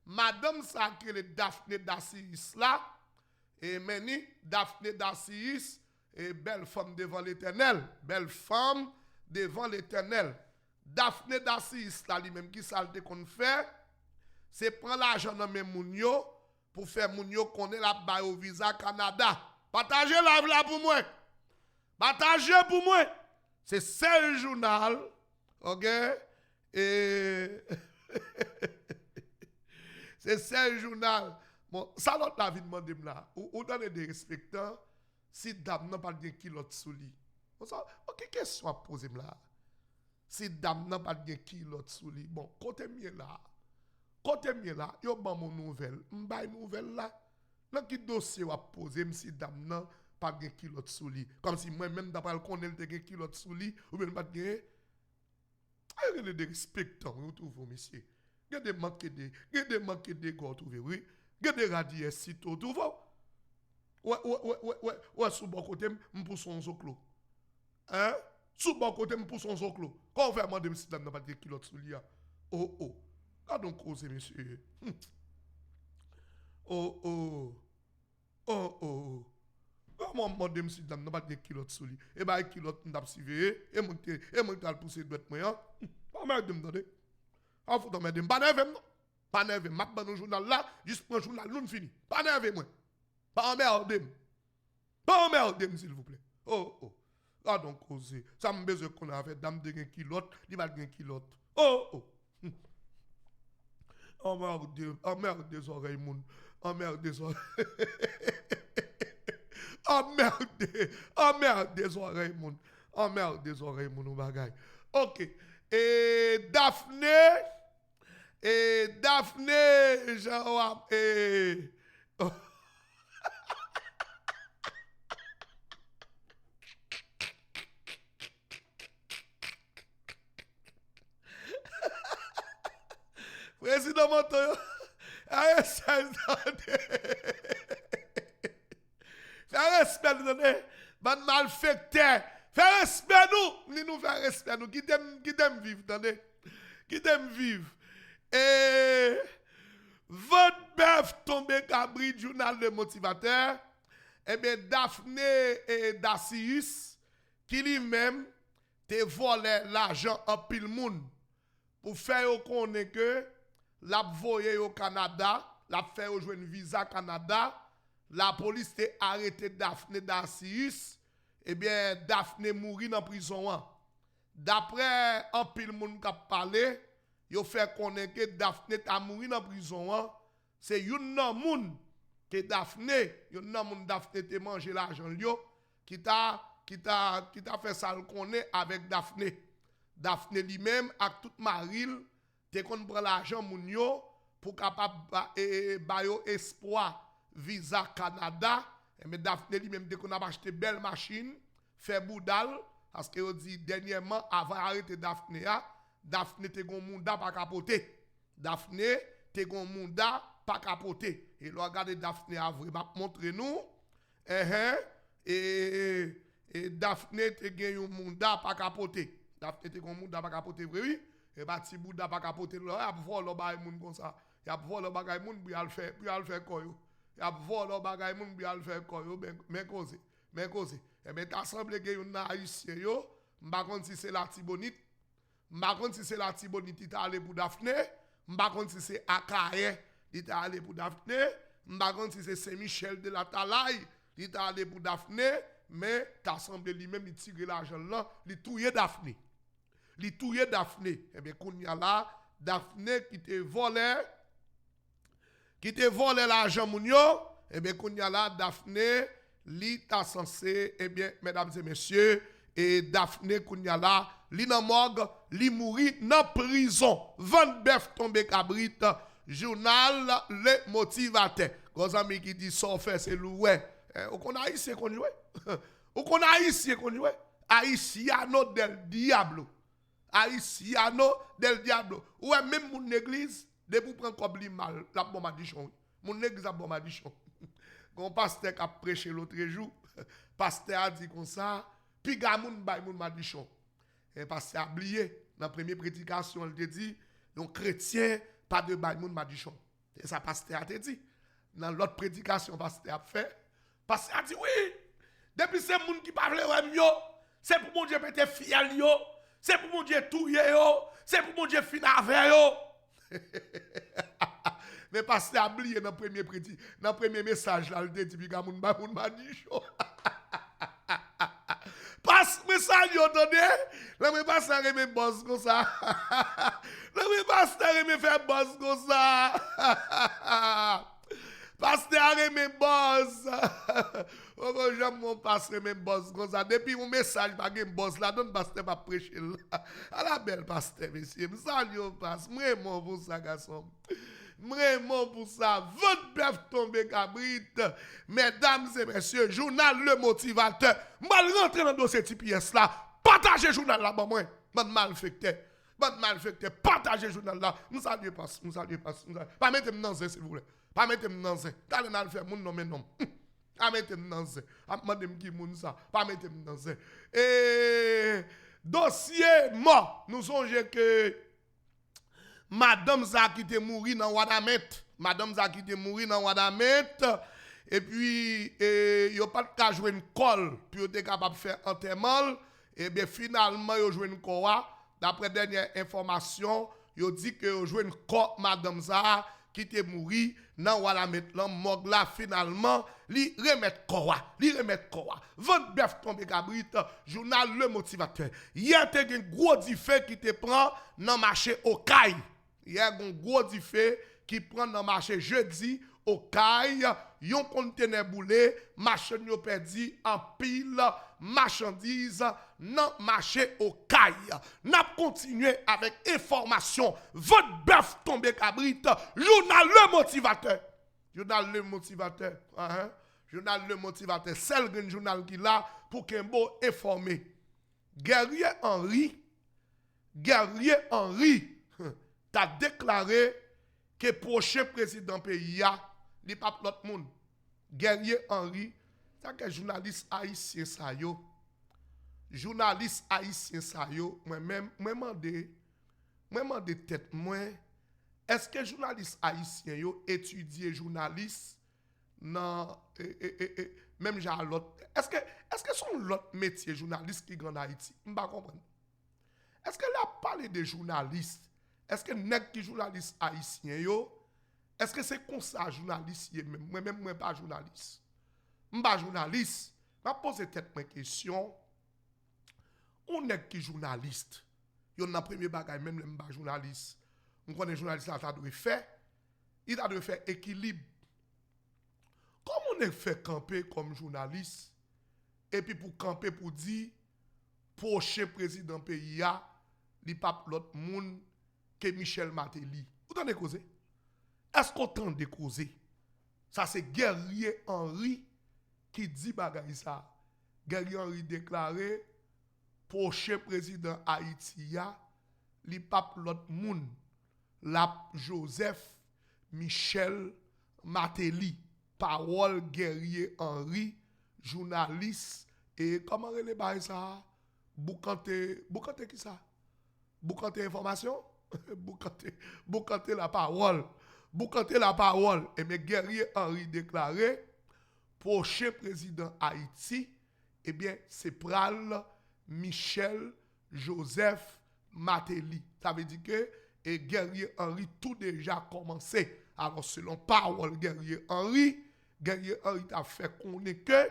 Madame ça qui est Daphné Dacius là, et meni Daphné Dacius, et belle femme devant l'Éternel. Belle femme devant l'Éternel. Daphné Dacius, là, lui-même, qui salte qu'on fait, c'est prendre l'argent dans mes mounio pour faire mounio qu'on est là bas au visa Canada. Partagez là pour moi. Partagez pour moi. C'est seul journal, ok? Et c'est seul journal. Bon, ça l'autre la vie demande là. Ou donne des respectants. Si dame n'a pas de kilote sous lui. Ok, question à poser là. Si dame n'a pas de kilote sous lui. Bon, côté mieux là. Yo ban mon nouvelle. M'bay nouvelle là. Dans qui dossier à poser si dame n'a pas de kilote sous lui. Comme si moi-même d'après le connaître de kilote sous lui. Ou bien pas de il y a des respectants, vous trouvez, monsieur. Il y a des manques de gars, vous trouvez, oui. Il y a des radiers, si tout, vous trouvez. Ouais, sous bon côté, je pousse son zoclo. Hein? Sous bon côté, je pousse son zoclo. Quand on fait demander si dame n'a pas de kilote sous lui. Oh. Quand donc cause, monsieur. Oh. Comment demander si dame n'a pas de kilote sous lui. Et bah, kilote n'a pas suivi. Et mon t'as poussé doit moi. Pas mal de me donner. Ah, faut t'en mettre. Pas nerveux, non? Pas nerveux. M'a pas dans journal là, juste pour un journal, nous fini. Pas nerveux, moi. Pas emmerdem, s'il vous plaît. Oh. Ah donc, osé. Ça me besoin qu'on a fait dame de kilote, il va de kilote. Oh. Emmerde des oreilles, moun. Emmerde des oreilles. Emmerde des oreilles, moun. Emmerde des oreilles, moun, ou bagay. Ok. Et Daphné, Jean, Président Montoya, fais respect, nous, ban malfecteur. Fais respect, nous fais respect, nous, qui t'aime vivre, attendez. Qui t'aime vivre. Et, votre bœuf tombé cabri, journal de motivateur, eh bien, Daphné et Dacius, qui lui-même, te volé l'argent en pile monde, pour faire connaître que, la voyé au Canada, la fait jouer une visa Canada, la police t'a arrêté Daphné Dacius, eh bien Daphné mourit dans prison. D'après un pile monde qui a parlé, il fait connaître que Daphné a mouru dans prison. C'est une monde que Daphné, Daphné t'a mangé l'argent qui t'a fait ça le connaît avec Daphné. Daphné lui-même avec toute Maril te kon prend l'argent moun yo pour capable bayo espoir visa Canada mais Daphné lui-même te kon a acheté belle machine fait boudal parce que on dit dernièrement avant arrêter Daphné te gon munda pas capoter Daphné te gon munda pas capoter et lo regarder Daphné a vraiment montrer nous et Daphné te gen un munda pas capoter Daphné te gon munda pas capoter oui et bah ti bouda pas capoter là y a vol bagay moun comme ça y a vol bagay moun puis al faire koyo y a vol bagay moun puis al faire koyo mais cause et ben t'as semblé que yon haïtien yo m'pa konn si c'est la Tibonite m'pa konn si c'est la Tibonite qui t'a allé pour Daphné m'pa konn si c'est Akaye qui t'a allé pour Daphné m'pa konn si c'est Saint-Michel de la Talaye qui t'a allé pour Daphné mais t'as semblé lui-même il tire l'argent là il touyer Daphné. Li touye Daphné. Eh bien, kounya là, Daphné qui te volé l'argent moun yo, eh bien, kounya là, Daphné, li ta censé, eh bien, mesdames et messieurs, et Daphné kounya là, li nan morgue, li mouri nan prison. 20 bœuf tombé cabrit, journal Le Motivateur. Gros ami qui dit ça fait c'est loué. Ou qu'on a ici qu'on jouait. Ou qu'on a ici qu'on jouait. Haïtiano del diablo. Haïtiano del diablo. Ou même mon église, de pour prendre comme mal, la bombadichon. Mon église a bombadichon. Quand pasteur a prêché l'autre jour, pasteur a dit comme ça, puis gamoun bay moun madichon. Et pasteur a oublié, dans la première prédication, il te dit, donc chrétien, pas de bay moun madichon. Et ça pasteur a te dit. Dans l'autre prédication, pasteur a fait, pasteur a dit oui, depuis c'est moun qui parle yo, c'est pour mon Dieu pété fiel yo. C'est pour mon Dieu touye yo, c'est pour mon Dieu finave yo. Mais pasteur a oublié dans le premier message là, il dit que moun m'a dit chaud. Passe message yo donné, le pasteur remet boss comme ça. Le pasteur remet faire boss comme ça. Pasteur remet boss. Oh, j'aime mon pasteur même boss comme ça. Depuis mon message, pas de boss là, donne pasteur pas prêcher là. À la belle pasteur, monsieur. Salut, pasteur. Vraiment pour ça, garçon. Vraiment pour ça. Votre bœuf tombé cabrit. Mesdames et messieurs, journal Le Motivateur. Mal rentrer dans le dossier TPS là. Partagez le journal là, moi. Bon malfecteur. Partagez le journal là. Nous saluons pas. Pas mettez-moi dans s'il vous plaît. Pas mettez-moi dans ça. T'allez dans le faire mon nom et nom. Pas mettez-moi dans ça. Madame qui moun ça. Pas mettez-moi dans ça. Et dossier mort. Nous songeons que Madame Zaki te mouri dans Wadamet. Et puis, il n'y a pas de cas jouer une colle. Puis, il est capable de faire enterrement. Et bien, finalement, il a joué une koa. D'après dernière information, il dit que il a joué une koa, Madame Zaki, qui te mouri dans Wadamet. L'homme là, finalement, li remet koa. 20 bœuf tombé cabrit, journal Le Motivateur. Il y a un gros diffé qui te prend dans le marché au Caille. Il y a un gros diffé qui prend dans marché jeudi au caille, yon conteneur boulé, machin yo perdu en pile marchandises dans marché au caille. N'a continué avec information, votre bœuf tombé cabrit, journal le motivateur. Journal le motivateur, journal le motivateur, seul journal qui là pour qu'un beau informé. Guerrier Henry t'a déclaré que le prochain président pays il pas l'autre monde. Guerrier Henry, ça que journaliste haïtien ça yo. Journaliste haïtien ça yo, moi-même demande tête moi, est-ce que journaliste haïtien yo étudier journaliste non même genre l'autre est-ce que son l'autre métier journaliste qui grand Haïti? M'pa comprendre. Est-ce que là parler de journaliste? Est-ce que nèg qui journaliste haïtien yo? Est-ce que c'est comme ça journaliste même moi pas journaliste. M'pa journaliste. M'a poser tête moi question. On nèg qui journaliste. Yo nan premier bagay même le m'pa journaliste. On connaît journaliste là ça doit faire. Il a doit faire équilibre. Comment on est fait camper comme journaliste et puis pour camper pour dire prochain président pays a li pas l'autre monde que Michel Martelly. Vous entendez causer? Est-ce qu'on tente de causer? Ça c'est Guerrier Henry qui dit bagay ça. Guerrier Henry déclaré prochain président Haïti a li pas l'autre monde la Joseph Michel Martelly. Parole Guerrier Henry, journaliste, et comment relève ça? Boukante qui ça? Boukante information? Boukante la parole. Boukante la parole. Et mais Guerrier Henry déclaré, prochain président Haïti, eh bien, c'est Pral Michel Joseph Martelly. Ça veut dire que et Guerrier Henry tout déjà commencé. Alors, selon parole Guerrier Henry t'a fait connaître que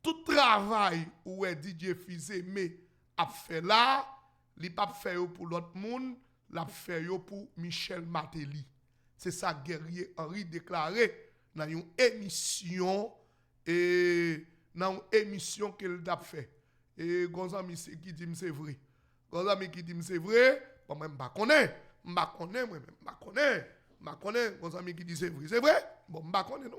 tout travail où DJ Fils-Aimé a fait là, il pas fait pour l'autre monde, l'a fait pour Michel Martelly. C'est ça Guerrier Henry déclaré dans une émission qu'il a fait. Et Gonzami qui dit c'est vrai. Gonzami qui dit c'est vrai, moi même pas connais, ma connais, vos amis qui disent c'est vrai. C'est vrai? Bon, ma connais non.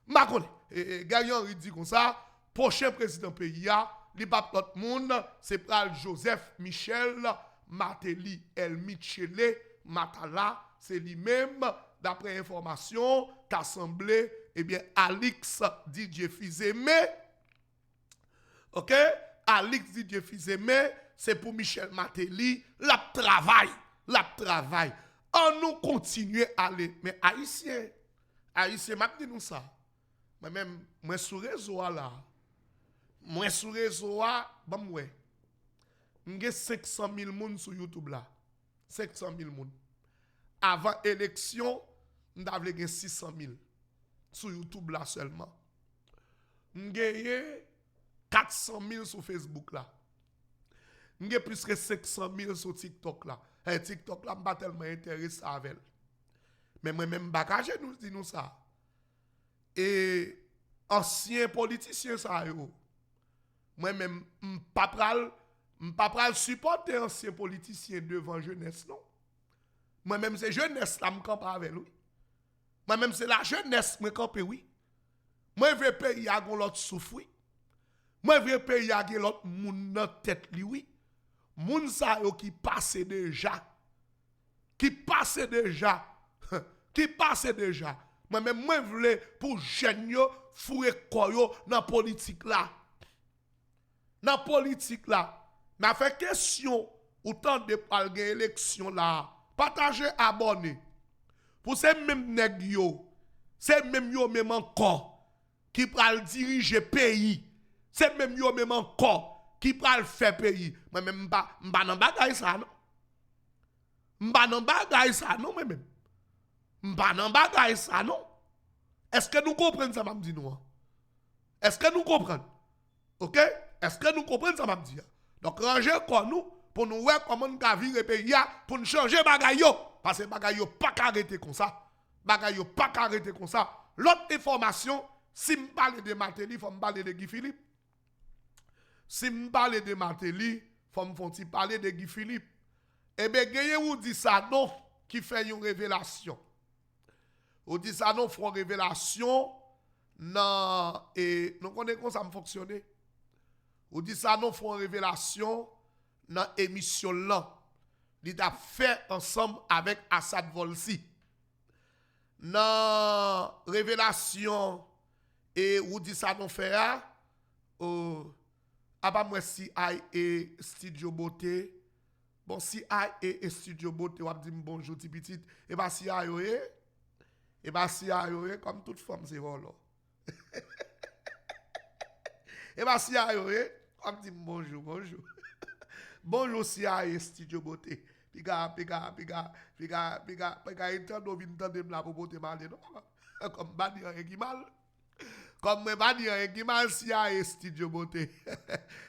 Ma connais. Et Guerrier Henry dit comme ça, prochain président pays li pas l'autre monde, c'est Pral Joseph Michel Martelly El Michele Matala, c'est lui-même d'après information qu'assemblée bien Alix DJ Fils-Aimé. OK? Alix DJ Fils-Aimé, c'est pour Michel Martelly, la travail. On nous continue à aller. Mais Haïtien, m'a dit nous ça. Moi-même, moi sur réseau là. Moi sur réseau bon ouais. J'ai 500 000 personnes sur YouTube là. 500 000 personnes. Avant élection, j'avais 600 000 sur YouTube là seulement. J'ai 400 000 sur Facebook là. J'ai plus que 500 000 sur TikTok là. Et TikTok là, je ne suis pas tellement intéressé avec elle. Mais moi-même, je nous dis nous ça. Et ancien politicien ça yo. Moi-même, je ne pas supporter ancien politicien devant jeunesse non. Moi-même, c'est jeunesse là, je campe avec lui. Moi-même, c'est la jeunesse, je campe oui. Moi, je veux pays à l'autre souffre. Moi, je veux pays à l'autre moun dans tête li oui. Moun sa yo qui passe déjà. Moi-même, moi, je voulais pour jeune yo fouer koyo dans politique là. Dans politique là. Mais fait question, autant de parler élection là. Partagez, abonnez. Pour ces mêmes nèg yo, c'est même yo même encore qui pral diriger pays. C'est même yo même encore qui pral faire pays. Moi même m'pa nan bagay ça non. M'pa nan bagay ça non même. M'pa nan bagay ça non. Est-ce que nous comprenons ça m'a dit nous? Est-ce que nous comprenons? OK? Est-ce que nous comprenons ça m'a dit? Donc rangez quoi nous pour nous voir comment nous virer pays pour nous changer bagay yo. Parce que bagay yo pas arrêté comme ça. Bagay yo pas arrêté comme ça. L'autre information, si je parle de Martelly, il faut me parler de Guy Philippe. Si je parle de Martelly, il faut me parler de Guy Philippe. Eh bien, gagnez ou dit ça non, qui fait une révélation. Ou dit ça non, font révélation, non, et nous connaissons comment ça me fonctionne. Ou dit ça non, font révélation, dans l'émission là. Il a fait ensemble avec Assad Volsi. Dans révélation, et ou dit ça non fait, pas moi CIA et Studio Beauté. Bon, CIA et Studio Beauté, on dit bonjour, petit petit. Et bien, CIA, et bien, CIA, comme toute femme, c'est voilà. Et bien, CIA, on dit bonjour, bonjour. Bonjour, CIA et Studio Beauté. Piga, étant d'où de la pour beauté mal, non? Comme Badi en mal. Comme moi, Badi en mal, CIA et Studio Beauté.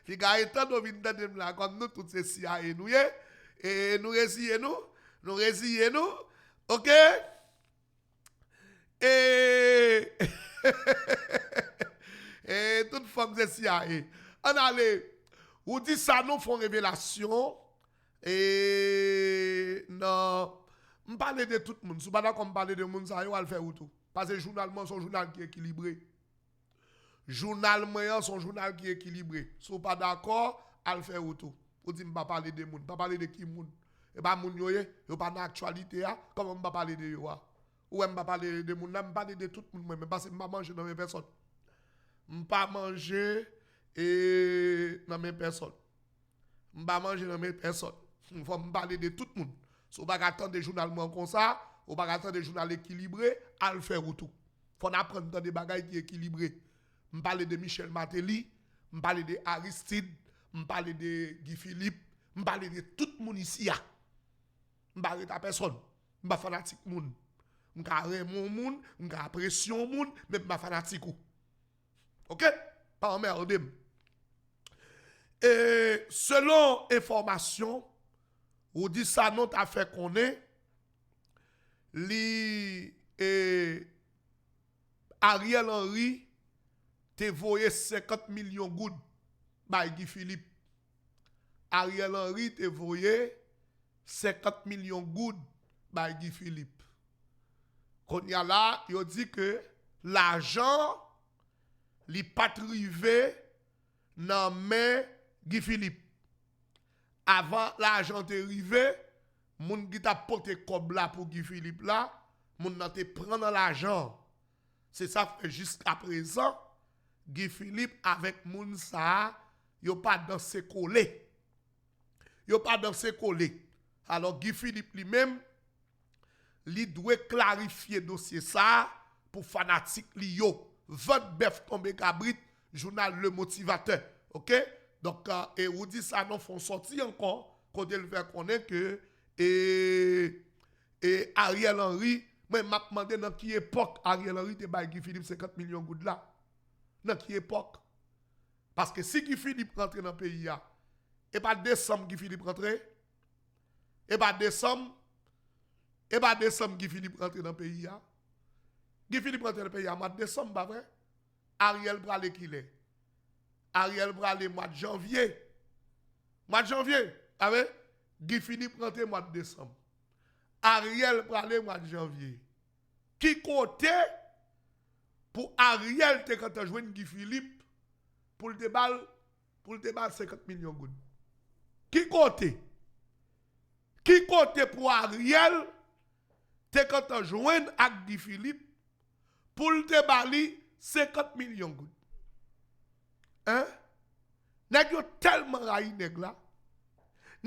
Piga, étant d'où de la, comme nous, toutes ces CIA, nous, et nous résillons nous, ok? Et toute femme de CIA. On allait, ou dit ça, nous font révélation, et non, on parle de tout le monde. Si on parle parler de monde, ça va le faire ou tout. Parce que le journal, c'est un journal qui est équilibré. Journal moyen, son journal qui est équilibré. Si on pas d'accord, à le faire ou tout. Pour dire, je ne vais pas parler de monde, pas parler de qui monde. Et pas moun yo, yo pas dans actualité, comment je ne vais pas parler de yo. Ou je ne vais pas parler de monde, je vais parler de tout le monde, mais parce que je ne vais pas manger dans mes personnes. Je ne vais pas manger dans mes personnes. Je ne vais pas manger dans mes personnes. Il faut me parler de tout le monde. Si on ne va pas attendre des journaux comme ça, on ne va pas attendre des journaux équilibrés, à le faire ou tout. Il faut apprendre dans des bagages qui sont équilibrés. Je parle de Michel Martelly, je parle de Aristide, je parle de Guy Philippe, je parle de tout le monde ici. Je parle de personne. Je suis fanatique. Je suis mon monde, je suis pression monde, mais je suis fanatique. Ok? Pas emmerdé. Et selon information, ou dit ça non t'a fait qu'on est, Ariel Henry te voyé 50 millions de gouttes par Guy Philippe. Ariel Henry te voyé 50 millions de gouttes par Guy Philippe. Quand il y a là, il dit que l'argent li pas trivé dans main Guy Philippe. Avant l'argent te rivé, moun qui t'a porté comme là pour Guy Philippe là, moun nan te prendre l'argent. C'est ça que jusqu'à présent, Guy Philippe avec moun ça, yo pas dansé collé. Yo pas dansé collé. Alors Guy Philippe lui-même, li doit clarifier dossier ça pour fanatique li yo. 20 bœuf tombé cabrit, journal Le Motivateur. OK? Donc et ou dit ça non font sortir encore quand il fait connaître que et Ariel Henry, moi m'a demandé dans quelle époque Ariel Henry te bail Guy Philippe 50 millions de gouttes là. Dans quelle époque? Parce que si Guy Philippe rentre dans le pays et pas décembre Guy Philippe rentre et pas décembre Guy Philippe rentre dans le pays Guy Philippe rentre dans le pays en mois de décembre pas vrai? Ariel Bralé qui est Ariel Bralé mois de janvier. Mois de janvier, avec Guy Philippe rentre mois de décembre. Ariel Bralé mois de janvier. Qui côté pour Ariel te quand joué Guy Philippe pour le débat 50 millions de gouttes. Qui côté pour Ariel te quand joué avec Guy Philippe pour le débat 50 millions de gouttes. Hein? Nèg yo tellement raï nèg la.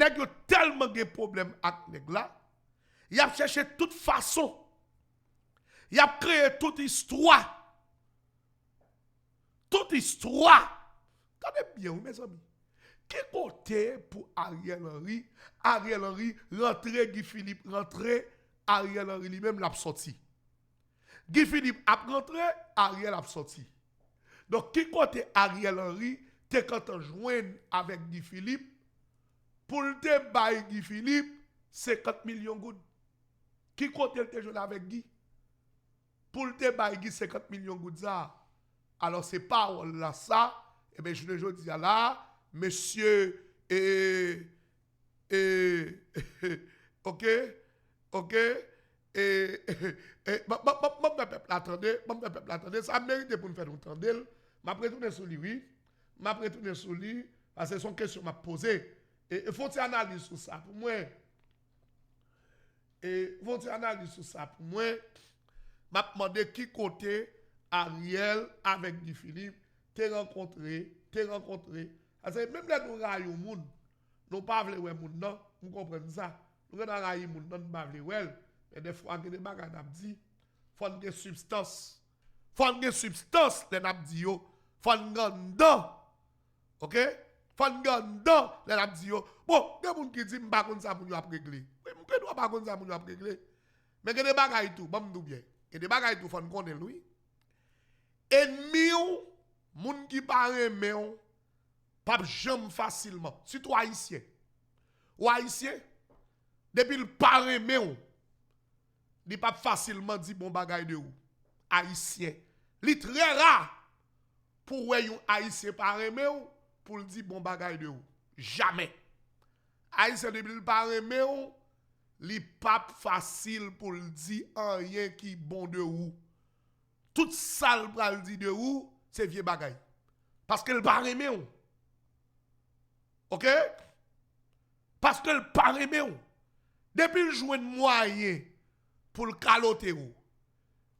Nèg yo tellement de problème avec nèg la. Y a cherché toute façon. Y a créé toute histoire. Toute histoire. Tenez bien, mes amis. Qui côté pour Ariel Henry? Ariel Henry rentré, Guy Philippe rentré, Ariel Henry lui-même l'a sorti. Guy Philippe a rentré, Ariel a sorti. Donc, qui côté Ariel Henry, te quand on joint avec Guy Philippe, pour le débat Guy Philippe, 50 millions de gouttes. Qui côté te joué avec Guy? Pour le te Guy 50 millions de gouttes. Alors, c'est pas là ça. Eh bien, je dis là, monsieur, ok, attendez, ça mérite pour nous faire entendre. Je vais retourner sur lui, oui. Je vais retourner sur lui, parce que c'est une question que je posée. Et il faut une analyse sur ça pour moi. Et il faut une analyse sur ça pour moi. Je vais demander qui côté Ariel avec Guy Philippe, t'es rencontré. Parce que même les nous raillons monde, nous pas vle ouais monde non, vous comprenez ça. Nous dans railler monde non pas vle ouais. Mais des fois des bagages n'a dit, faut une substance. Faut une substance les n'a dit yo, faut une ganda. OK? Faut une ganda les n'a dit yo. Bon, des monde qui dit m'pa konn ça pour nous régler. Oui, m'pa doit pas konn ça pour nous régler. Mais que des bagages tout, bon nous bien. Et des bagages tout faut nous connaître lui. Ennemi ou moun qui pa aimer ou pas jamais facilement, surtout haïtien. Ou haïtien depuis le pa aimer ou il pas facilement dit bon bagay de ou. Haïtien, li très rare pour ouais un haïtien pa aimer ou pour le dire bon bagay de ou. Jamais. Haïtien depuis le pa aimer ou li pas facile pour le dire rien qui bon de ou. Tout ça le pral dit de ou, c'est vieux bagay. Parce que le pas aimer ou. OK? Parce que le pas aimer ou. Depuis le joue de moyen pour le caloter ou.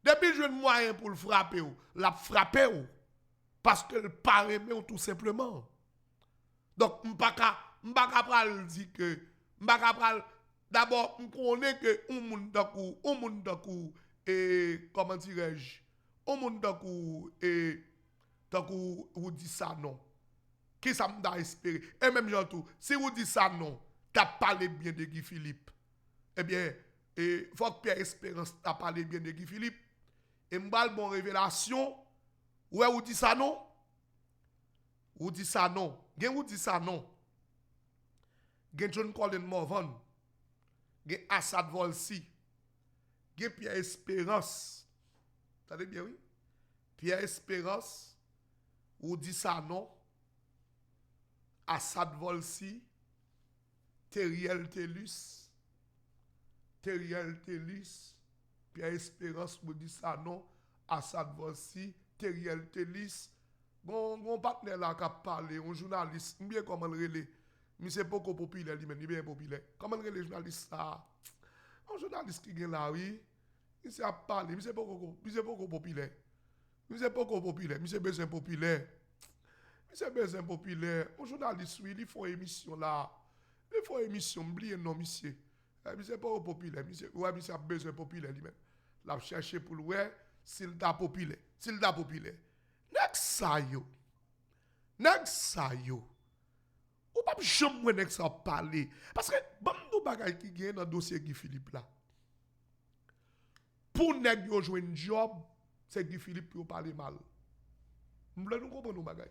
Depuis le joue de moyen pour le frapper ou, la frapper ou. Parce que le pas aimer ou tout simplement. Donc m'pa pral dire que m'pa pral d'abord on connaît que un monde d'akou et comment dirais-je? Un monde d'akou et d'akou ou dit ça non. Qui ça m'a espéré? Et même tout, si vous dites ça non, t'as parlé bien de Guy Philippe. Eh bien, il faut que Pierre Espérance t'a parlé bien de Guy Philippe. Et m'bal bon révélation. Ouais, vous dites ça non? Vous dites ça non. Gen vous dites ça non. Gen John Colin Morvan. Gen Assad Volsi. Gen Pierre Espérance. Vous savez bien, oui? Pierre Espérance. Vous dites ça non? Assad Volsi, Teriel Telus, Pierre Espérance me dit ça non, Assad Volsi, Teriel Telus, bon partenaire là qui a parlé, un journaliste, bien comment le relais, mais c'est pas populaire, lui-même, il est bien populaire. Comment le relais journaliste ça? Un journaliste qui est là, oui, il s'est parlé, mais c'est pas populaire. Mais c'est pas populaire, mais c'est besoin populaire. C'est besoin populaire. Un journaliste, oui, il faut émission là. Il faut émission, oubliez non, monsieur. Mais c'est pas populaire. Ouais, mais c'est besoin populaire lui-même. Là, chercher pour le ouais, s'il t'a populaire. Next ça yo. Ou pas jamais next ça parler. Parce que, bon, nous bagay qui gagne dans le dossier Guy Philippe là. Pour nèg yo jouer un job, c'est Guy Philippe qui parler mal. Nous comprenons nous bagay.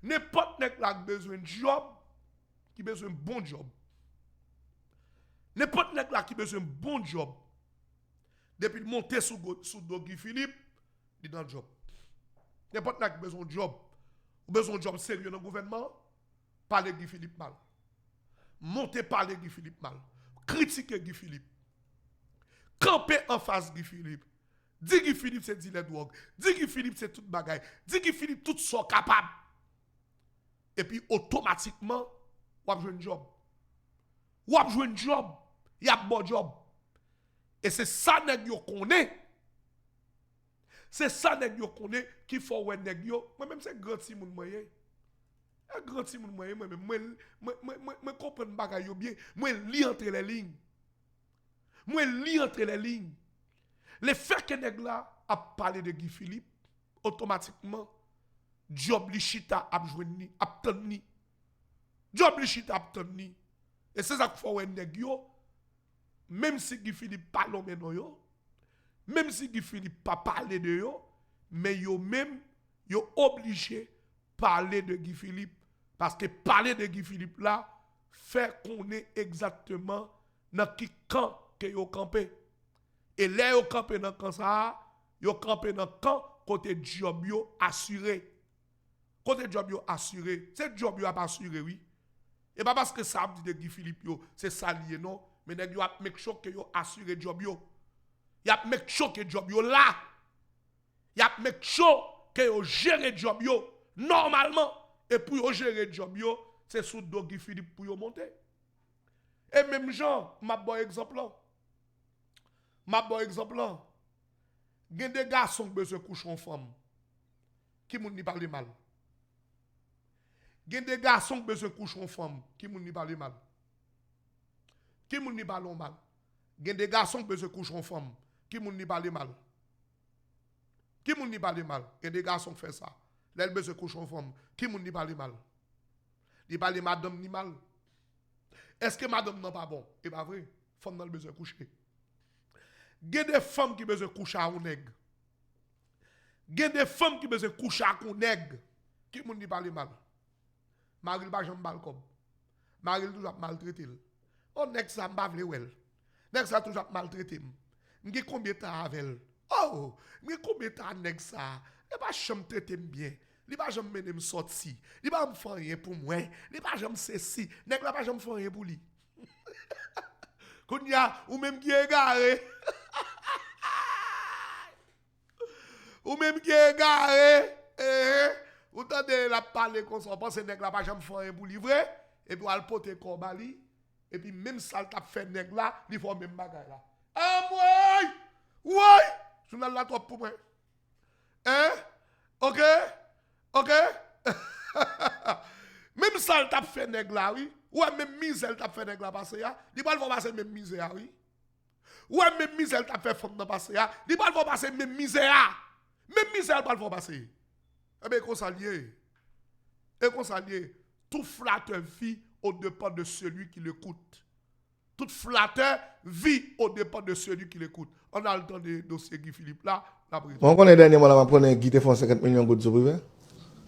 N'importe qui a besoin de job, qui a besoin de bon job. N'importe qui a besoin de bon job. Depuis monter sous Guy Philippe, il est dans le job. N'importe qui a besoin de job, ou besoin de job sérieux dans le gouvernement, parler Guy Philippe mal. Monter parler Guy Philippe mal. Critiquer Guy Philippe. Camper en face Guy Philippe. Dis Guy Philippe c'est dealer de drogue. Dis Guy Philippe c'est tout bagaille. Dis Guy Philippe tout sont capable. Et puis automatiquement, vous avez un job. Vous avez un job. Il y a un bon job. Et c'est ça que vous connaissez. C'est ça que vous connaissez qu'il faut que vous moi-même, c'est grand si moun moyen. Un grand si moun moyen, moi-même, moi comprends bagaille bien. Moi, lis entre les lignes. Le fait que nèg là a parlé de Guy Philippe, automatiquement, job li chita ap jwenni, ap tonni. Job li chita ap tonni. Et c'est ça qu'il faut nèg yo, même si Guy Philippe parle maintenant yo, même si Guy Philippe pas parler de yo, mais yo même yo obligé parler de Guy Philippe parce que parler de Guy Philippe là fait qu'on est exactement dans qui camp que yo campé. Et là, yo campé dans camp ça, yo campé dans camp côté job yo assuré. Côté job yo assuré. C'est job yo a pas assuré, oui. Et pas parce que ça dit de Guy Philippe yo, c'est ça lié non, mais nèg yo a make sure que yo assuré job yo. Y a make sure que job yo là. Y a make sure que yo gère job yo normalement et pour yo gérer job yo, c'est sous do Guy Philippe pour yo monter. Et même Jean, ma bon exemple là. Ma bon exemple là. Gen des garçons qui besoin coucher en femme. Qui moun ni parle mal. Gen des garçons qui besoin coucher en femme. Qui moun ni parle mal. Qui moun ni parle mal. Gen des garçons qui besoin coucher en femme. Qui moun ni parle mal. Qui moun ni parle mal. Gen des garçons qui font ça. Là ils besoin coucher en femme. Qui moun ni parle mal. Ils parle madame ni mal. Est-ce que madame n'est pas bon? Et pas vrai. Femme n'a besoin coucher. Il y a des femmes qui besoin coucher à un nègre. Il y a des femmes qui besoin coucher à un nègre. Qui moun dit parler mal? Maril pas jamais mal comme. Maril toujours maltraité. Oh nègre ça m'a vle wel. Nègre ça toujours maltraité. M'gé combien de temps avec elle? Oh, m'gé combien de temps nègre ça? Il pas jamais traité bien. Il pas jamais mener me sortir. Il pas me faire rien pour moi. Il pas jamais ceci. Nèg la pas jamais faire rien pour lui. Kounya ou même qui est garé. Ou même qui est garé. Ou tande la parler comme ça parce que nèg la pas jamais faire rien pour lui vrai et puis al porter korbali et puis même ça t'a fait nèg là, il faut même bagaille là. Ah ouais. Ouais. Journal la trop pour moi. Hein? OK? OK? Même ça t'a fait nèg là, oui. Ouais, même misère t'a fait nèg là passer ya. Il va le passer même misère, oui. Ouais, même misère t'a fait femme dans passer ya. Il va le passer même misère. Même misère va le passer. Eh bien, qu'on s'allie. Et qu'on s'allie. Tout flatteur vit au dépend de celui qui l'écoute. Tout flatteur vit au dépend de celui qui l'écoute. On a le temps de dossier Guy Philippe là. On connaît dernièrement, on prend Guy te font 50 millions de gouttes privé.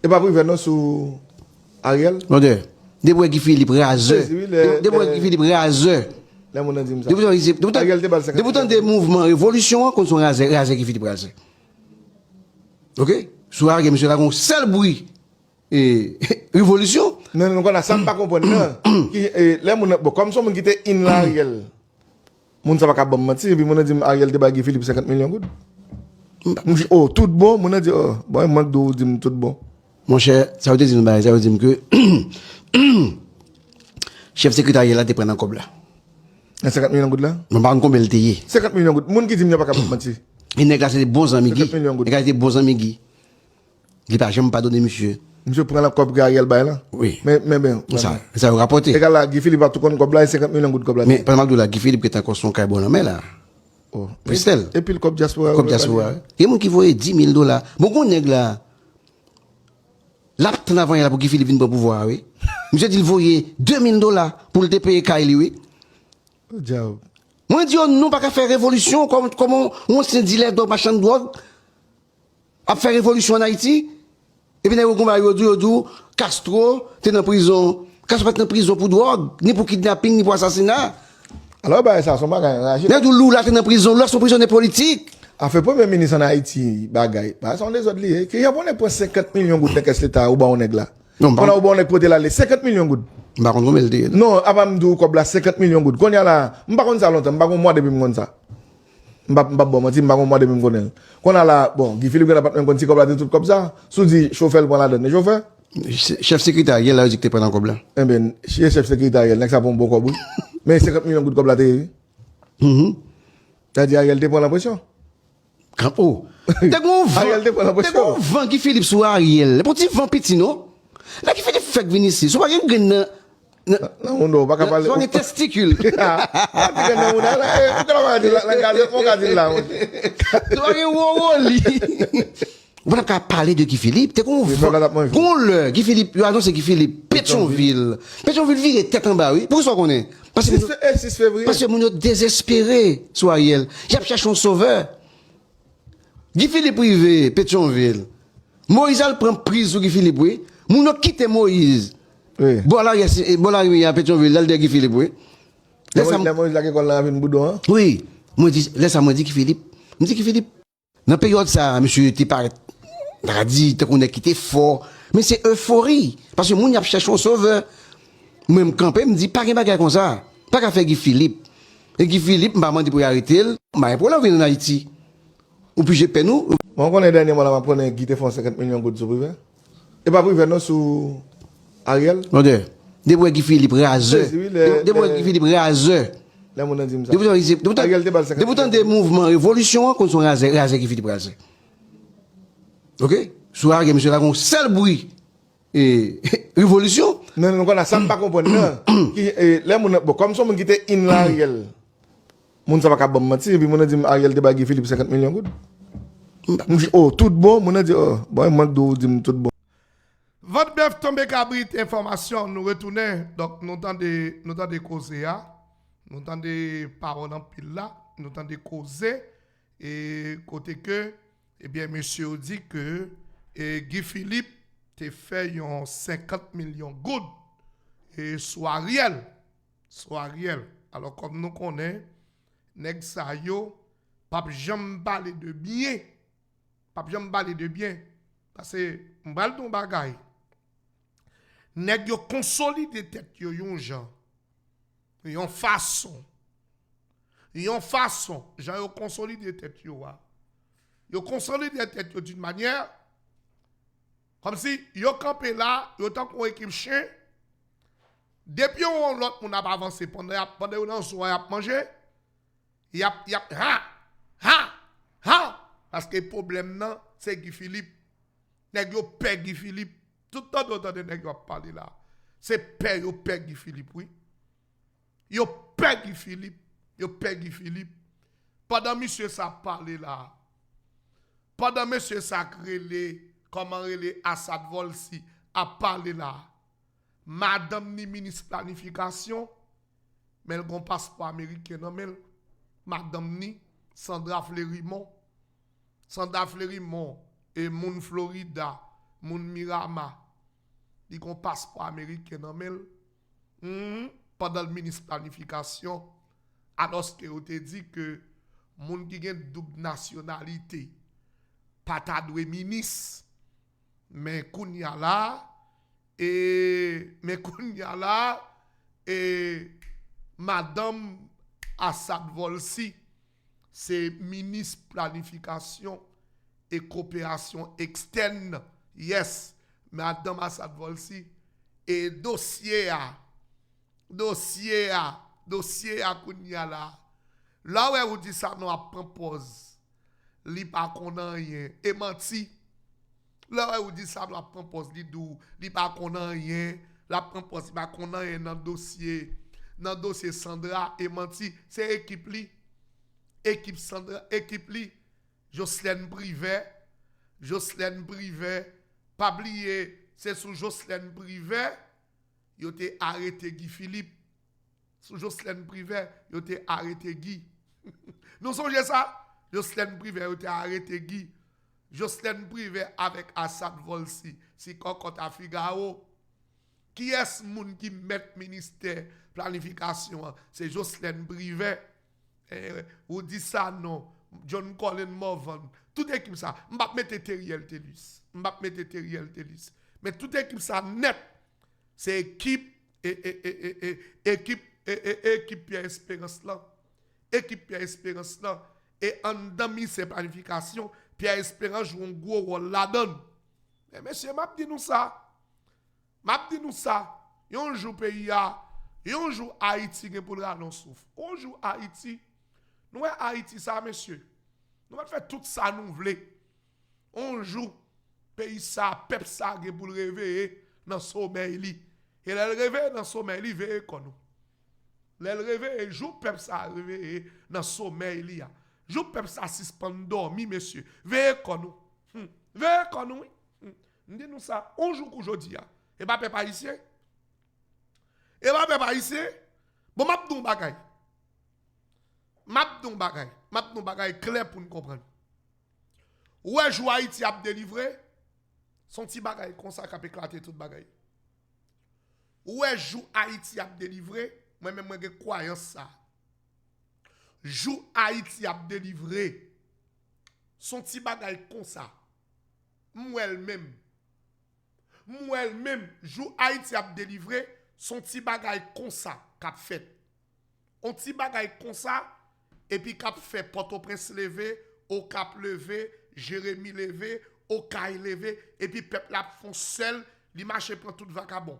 Et pas privé, non, sous Ariel. Non, depuis Guy Philippe raseur. Depuis Guy Philippe raseur. Là, on a dit ça. Depuis des mouvements révolution, qu'on soit rasé Guy Philippe raseur. Ok? Sous Ariel, monsieur, là, on seul bruit. Et révolution. Non, non, on a ça, pas comprendre. Là, comme ça, on quitte in l'Ariel. Mon ça va pas mentir, puis on a dit Ariel débat Guy Philippe 50 millions de gouttes. Oh, tout bon, on a dit, oh, bon, moi, je dis tout bon. Mon cher, ça veut dire que chef secrétaire là te prend en cob là. 50 millions de gouttes là? On pas combien le payer. 50 millions de gouttes. Moun qui dit pas capable mentir. Il n'est c'est des bons amis Guy. Il a des bons amis Guy. Il pas jamais pas donné monsieur. Monsieur prend la cob Ariel bail là. Oui. Mais bien. Ça a rapporté. Et là Guy Philippe a tout compte cob là 50 millions de gouttes cob là. Mais pendant que là Guy Philippe est encore son carbone mais là. Oh. Et puis le cob diaspora. Cob diaspora. Il y a moun qui voyait 10 000 $. Bon nèg là. Là, t'en avant, il y a pour Guy Philippe pour pouvoir, oui. Monsieur dit, il voyait 2 000 $ pour le payer Kaili, oui. Diable. Moi, je dis, non, pas qu'à faire révolution, comment on s'est dit, là, dans machin de drogue, à faire révolution en Haïti. Et puis, on va dire, Castro, t'es en prison. Castro t'es en prison pour drogue, ni pour kidnapping, ni pour assassinat. Alors, bah, ça, son bagage. Là, tout là, t'es en prison, là, son prisonnier politique. A fait premier ministre en Haïti, bagay. Bah, sont des autres liés. Qui y a bon pour 50 millions de gouttes de caisse l'État ou bah on est là. Non, on a bon pour là, 50 millions de gouttes. Bah, on le dit. Non, avant de comme là, 50 millions de gouttes. Qu'on y a là, m'pas qu'on ça longtemps, m'pas qu'on mois depuis m'gon ça. M'pas bon, m'pas qu'on mois depuis m'gon. Qu'on a là, bon, Guy Philippe n'a pas un compte comme là, tout comme ça. Sous dit, chauffeur pour la donne. Chauffeur? Chef secrétaire, il a dit que t'es pas dans comme là. Eh bien, chef secrétaire, il n'a pas un bon cob. Mais 50 millions de gouttes comme là, t'es. T'as dit, Ariel, t'es pour la pression? Oh, t'es qu'on vend Guy Philippe sur Ariel. Pour petit vent petit, non? Là, qui fait des fake venir ici. Soit pas un non, non, pas capable. Soit un testicule. On va pas parler de Guy Philippe. T'es qu'on vend. Guy Philippe, il a annoncé Guy Philippe, Pétionville. Pétionville vire tête en bas, oui. Pourquoi qu'on est? Parce que mon désespéré sur Ariel. Il a cherché un sauveur. Guy Philippe privé, Pétionville. Moïse a pris prise sur Guy Philippe, oui. Moun a quitté Moïse. Oui. Bon, là, il y a Pétionville, là, il y a Guy Philippe, oui. Moïse là, qui a une boudon, hein? Oui. Moi, laisse à moi dire qui Philippe. Je dis qui Philippe. Dans la période, ça, monsieur, t'es pas, t'as dit, t'es qu'on est quitté fort. Mais c'est euphorie. Parce que moi, y a cherché un sauveur. Moi, me camper, me dit, pas qu'un bagage comme ça. Pas qu'à faire Guy Philippe. Et Guy Philippe, m'a demandé pour y arrêter. Mais pour la venir en Haïti. Ou puis j'ai payé nous. Bon, on est dernièrement là, on prend Guy te font 50 millions de sous privé. Et pas privé, non, sous Ariel. Non, de Guy Philippe raseur. De Guy Philippe raseur. Là, mon dit ça. De pourtant des mouvements révolution qu'on sont rasés Guy Philippe raseur. OK? Sur Ariel, monsieur, là, on seul bruit. Et révolution. Non, non, on a ça pas comprendre. Là, bon, comme ça, on qui était in Ariel. Mon ça va pas bon mentir, puis mon dit Ariel te Guy Philippe 50 millions good. Oh, tout bon, mon dit oh, bon, moi dit tout bon. Votre bœuf tombé cabrit information, nous retournons. Donc, nous entendons causer, nous entendons parole en pile là, nous entendons causer, et côté que, eh bien, monsieur dit que Guy Philippe te fait 50 millions good, et soit Ariel. Alors, comme nous connaissons, nèg sa yo, pas jamais parler de bien. Parce que, m'bal ton bagay. Nèg yo consolide tête yo yon jan. Yon façon. Jan yo consolide tête yo wa. Yo consolide tête yo d'une manière comme si yo campé là, yo tant qu'on équipe chien. Depuis on l'autre on a pas avancé pendant on soir y a manger. Y a parce que le problème non, c'est Guy Philippe. Nèg yo pè Guy Philippe. Tout le temps de nèg yo parler là. C'est pè Guy Philippe, oui. Yo pè Guy Philippe. Pendant monsieur ça parler là. Pendant monsieur ça créé comment relé Assad Volsi a parlé là. Madame ni ministre planification, mais elle gon passeport américain non mais madame ni Sandra Fleurimont et moun Florida, moun Mirama, ils ont passeport américain dans mel. Pendant le ministre planification, alors que vous te dit que moun qui gen double nationalité, pas ta doué ministre, mais kounya la et madame Assad Volsi, c'est ministre planification et coopération externe. Yes, madame Assad Volsi. Et dossier à kounya la. Là où vous dit ça, nous apprend pause. Li pas connaît rien. Et menti. Là où vous dit ça, nous apprend pause. Li pas connaît rien. La prend pause. Li pas connaît rien dans dossier. Dans dossier Sandra et menti. C'est équipe li. Équipe Sandra, équipe li. Jocelyne Privé, pas oublier, c'est sous Jocelyne Privé, il a arrêté Guy Philippe. Sous Jocelyne Privé, il a arrêté Guy. Nous songez ça? Jocelyne Privé, il a arrêté Guy. Jocelyne Privé avec Assad Volsi, si Kokot à Figaro. Qui est-ce moun qui met ministère planification? C'est Jocelyne Privé. Ou dit ça non. John Colin Morvan, toute équipe ça, m'bap mette Teriel Telis. Mais toute équipe ça net, c'est équipe Pierre Espérance là. Et en demi ses planifications, Pierre Espérance joue un gros rôle là-dedans. Mais monsieur, m'a dit nous ça. Yon joue pays a, yon joue Haïti pour le non souffle. On joue Haïti. Nous, Haïti, ça, monsieur. Nous allons faire tout ça, nous voulons. On joue, pays ça, peuple ça, pour le réveiller dans le sommeil. Et le réveiller dans le sommeil, il veille comme nous. Le réveiller, joue, peuple ça, réveiller dans le sommeil. Joue, peuple ça, suspend dormir, monsieur. Veille comme nous. Veille comme nous. Nous ça, on joue aujourd'hui. Et pas peuple haïtien. Bon, m'a dit bagay. Map nou bagay clair pour nous comprendre. Ouais, jou Haïti a délivré, son petit bagay comme ça qui a éclaté tout bagay. Ouais, jou Haïti a délivré, moi-même j'ai croyance ça. jou Haïti a délivré son petit bagay comme ça. Moi-même, jou Haïti a délivré son petit bagay comme ça qu'a fait. Un petit bagay comme ça et puis qu'a fait Port-au-Prince levé, au Cap levé, Jérémie levé, au Caille levé et puis peuple la font seul, li marché prend tout vagabond.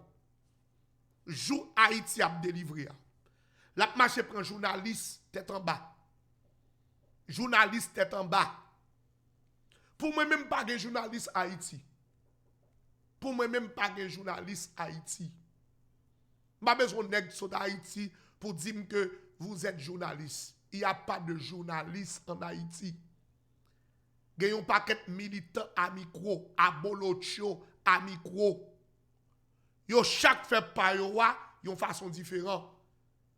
Jou Haïti a délivré. La marché prend journaliste tête en bas. Journaliste tête en bas. Pour moi même pas de journaliste Haïti. Pour moi même pas de journaliste Haïti. Pas besoin de d'Haïti pour dire que vous êtes journaliste. Il n'y a pas de journaliste en Haïti. Il y a un paquet de militants à micro, à bolotio, à micro. Yo chaque fait par yo une façon différente.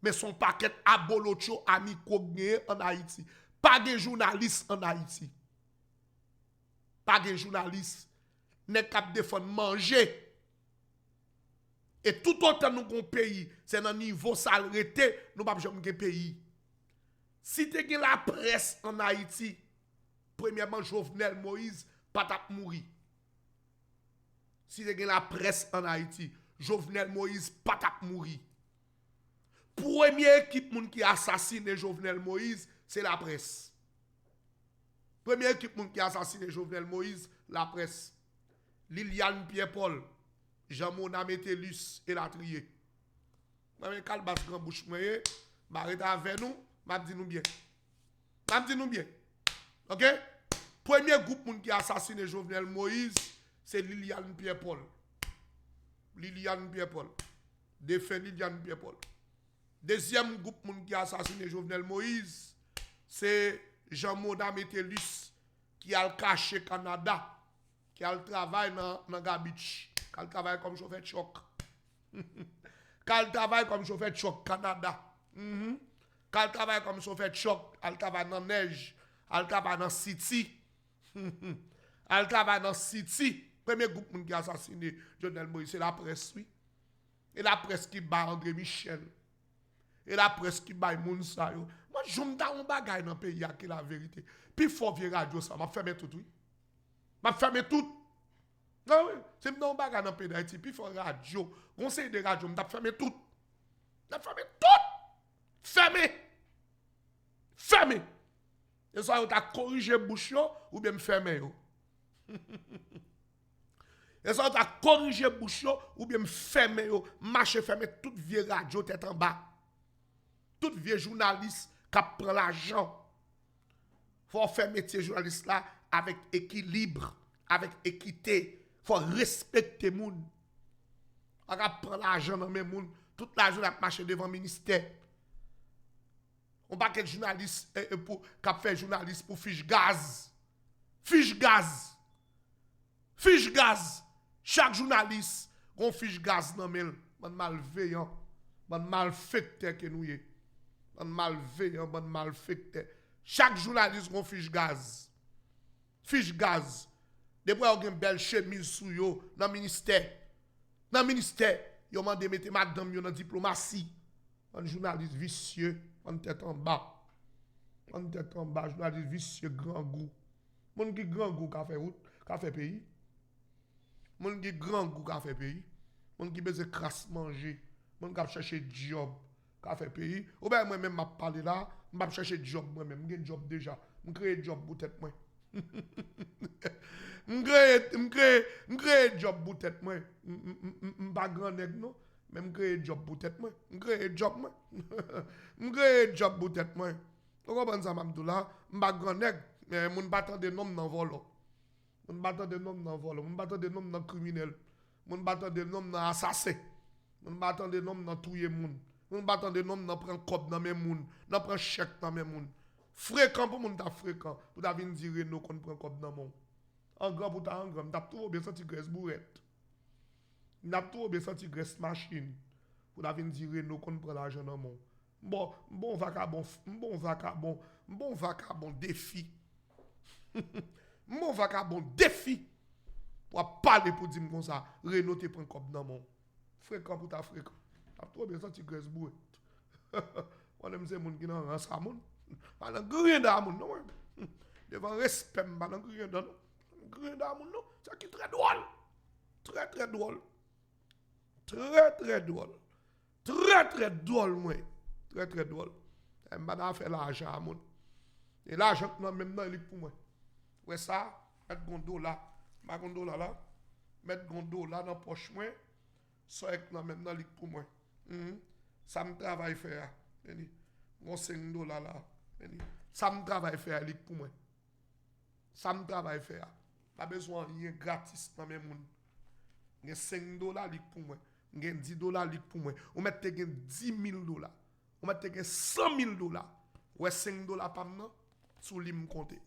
Mais son paquet à bolotio, à micro en Haïti. Pas de journaliste en Haïti. Pas de journaliste. N'est qu'à défendre manger. Et tout autant nous avons pays, c'est dans le niveau salarié, nous n'avons pas de pays. Si tu as la presse en Haïti, premièrement, Jovenel Moïse, pas mourir. Si tu as la presse en Haïti, Jovenel Moïse, pas mourir. Première équipe qui assassine Jovenel Moïse, c'est la presse. Première équipe qui assassine Jovenel Moïse, la presse. Liliane Pierre-Paul, Jean-Mona Métellus et la trier. Je vais calme grand bouche moyen, m'arrête avec nous, m'a dit nous bien. M'a dit nous bien. OK? Premier groupe qui a assassiné Jovenel Moïse, c'est Liliane Pierre-Paul. Liliane Pierre-Paul. Défait Liliane Pierre-Paul. Deuxième groupe qui a assassiné Jovenel Moïse, c'est Jean-Mona Métellus qui a caché au Canada, qui a le travail dans Gabich, qui a le travail comme chauffeur de choc. Qui a le travail comme chauffeur de choc Canada. Qui a le travail comme chauffeur de choc, qui a le travail dans neige, qui a le travail dans City. Qui a le travail dans City. Premier groupe qui a assassiné Jovenel Moïse, c'est la presse, oui. Et la presse qui bat André Michel. Et la presse qui bat Mounsa. Moi, je me donne un bagage dans le pays qui est la vérité. Puis, il faut vieux radio, ça m'a fermé tout, oui. M'a fermé tout. Non, oui. C'est me donne un bagage dans le pays d'Haïti. Puis, il faut radio. Conseil de radio, m'a fermé tout. M'a fermé tout. Fermé. Fermé. Et ça, vous avez corrigé bouche ou bien fermé. Et ça, vous avez corrigé bouche ou bien fermé. Marché fermé, toute vieille radio tête en bas. Tout vieux journaliste qui prend l'argent. Il faut faire métier journaliste là avec équilibre, avec équité. Il faut respecter les gens. On va prendre l'argent dans les gens. Tout l'argent a marché devant le ministère. On va pas journaliste qui fait journaliste pour fiche gaz. Fiche gaz. Fiche gaz. Chaque journaliste a fiche gaz dans les mains. Malveillant. Malfecteur que nous sommes. Malveillant, malfecteur. Chaque journaliste a une fiche gaz. Fiche gaz. Depuis qu'on a une belle chemise sous yo dans le ministère. Dans le ministère, yo mande mette madame yo dans diplomatie. Un journaliste vicieux, en tête en bas. En tête en bas, journaliste vicieux, grand goût. Mon qui grand goût qu'a fait route, qu'a fait pays. Mon qui grand goût qu'a fait pays. Mon qui besoin crasse manger. Mon qui a cherché job. Qu'a fait pays. Ou bien moi-même m'a parlé là, m'a chercher job moi-même, j'ai job déjà. M'crée job pour tête moi. M'crée job pour tête moi. M'pas grand nèg non, mais m'crée job pour tête moi. M'crée job moi. M'crée job pour tête moi. Vous comprenez ça m'amdou là, m'pas grand nèg, mais moun pas tande nom dans volo. Moun pas tande nom dans volo, moun pas tande nom dans criminel. Moun pas tande nom dans assassin. Moun pas tande nom dans touyer moun. Nous ne battons de nom, nous prenons cop dans mes moun, nous prenons chèque dans mes moun. Fréquent pour moun ta fréquent, pour ta venir dire nous qu'on prend cop dans mon. En grand pour ta en grand, t'as tout bien senti graisse bourrette. N'a tout bien senti graisse machine. Pour ta venir dire nous qu'on prend l'argent dans mon. Bon vagabond défi. Mon vagabond défi. Pour parler pour dire comme ça, Renault te prend cop dans mon. Fréquent pour ta fréquent. Trop bien senti graisse bourrette. On aime ces gens qui n'ont rien ça moun. Pas dans rien d'amour, non. Devant respect, pas dans rien d'amour. Rien d'amour, non. Ça qui est très drôle. Très, très drôle. Très, très drôle. Très, très drôle, moi. Très, très drôle. Je vais faire l'argent à mon. Et l'argent, même non, il est pour moi. Ouais, ça, mettre $1 là. Ma $1 là. Mettre $1 là dans la poche, moi. Ça, même non, il est pour moi. Ça me travaille faire. Mon $5 là. Ça me travaille faire, il est pour moi. Ça me travaille faire. Pas besoin de rien gratis dans mes monde. J'ai $5 pour moi. J'ai $10 pour moi. On met $10 000. On met $100 000. Ouais, $5 par mois. Sous l'im compter.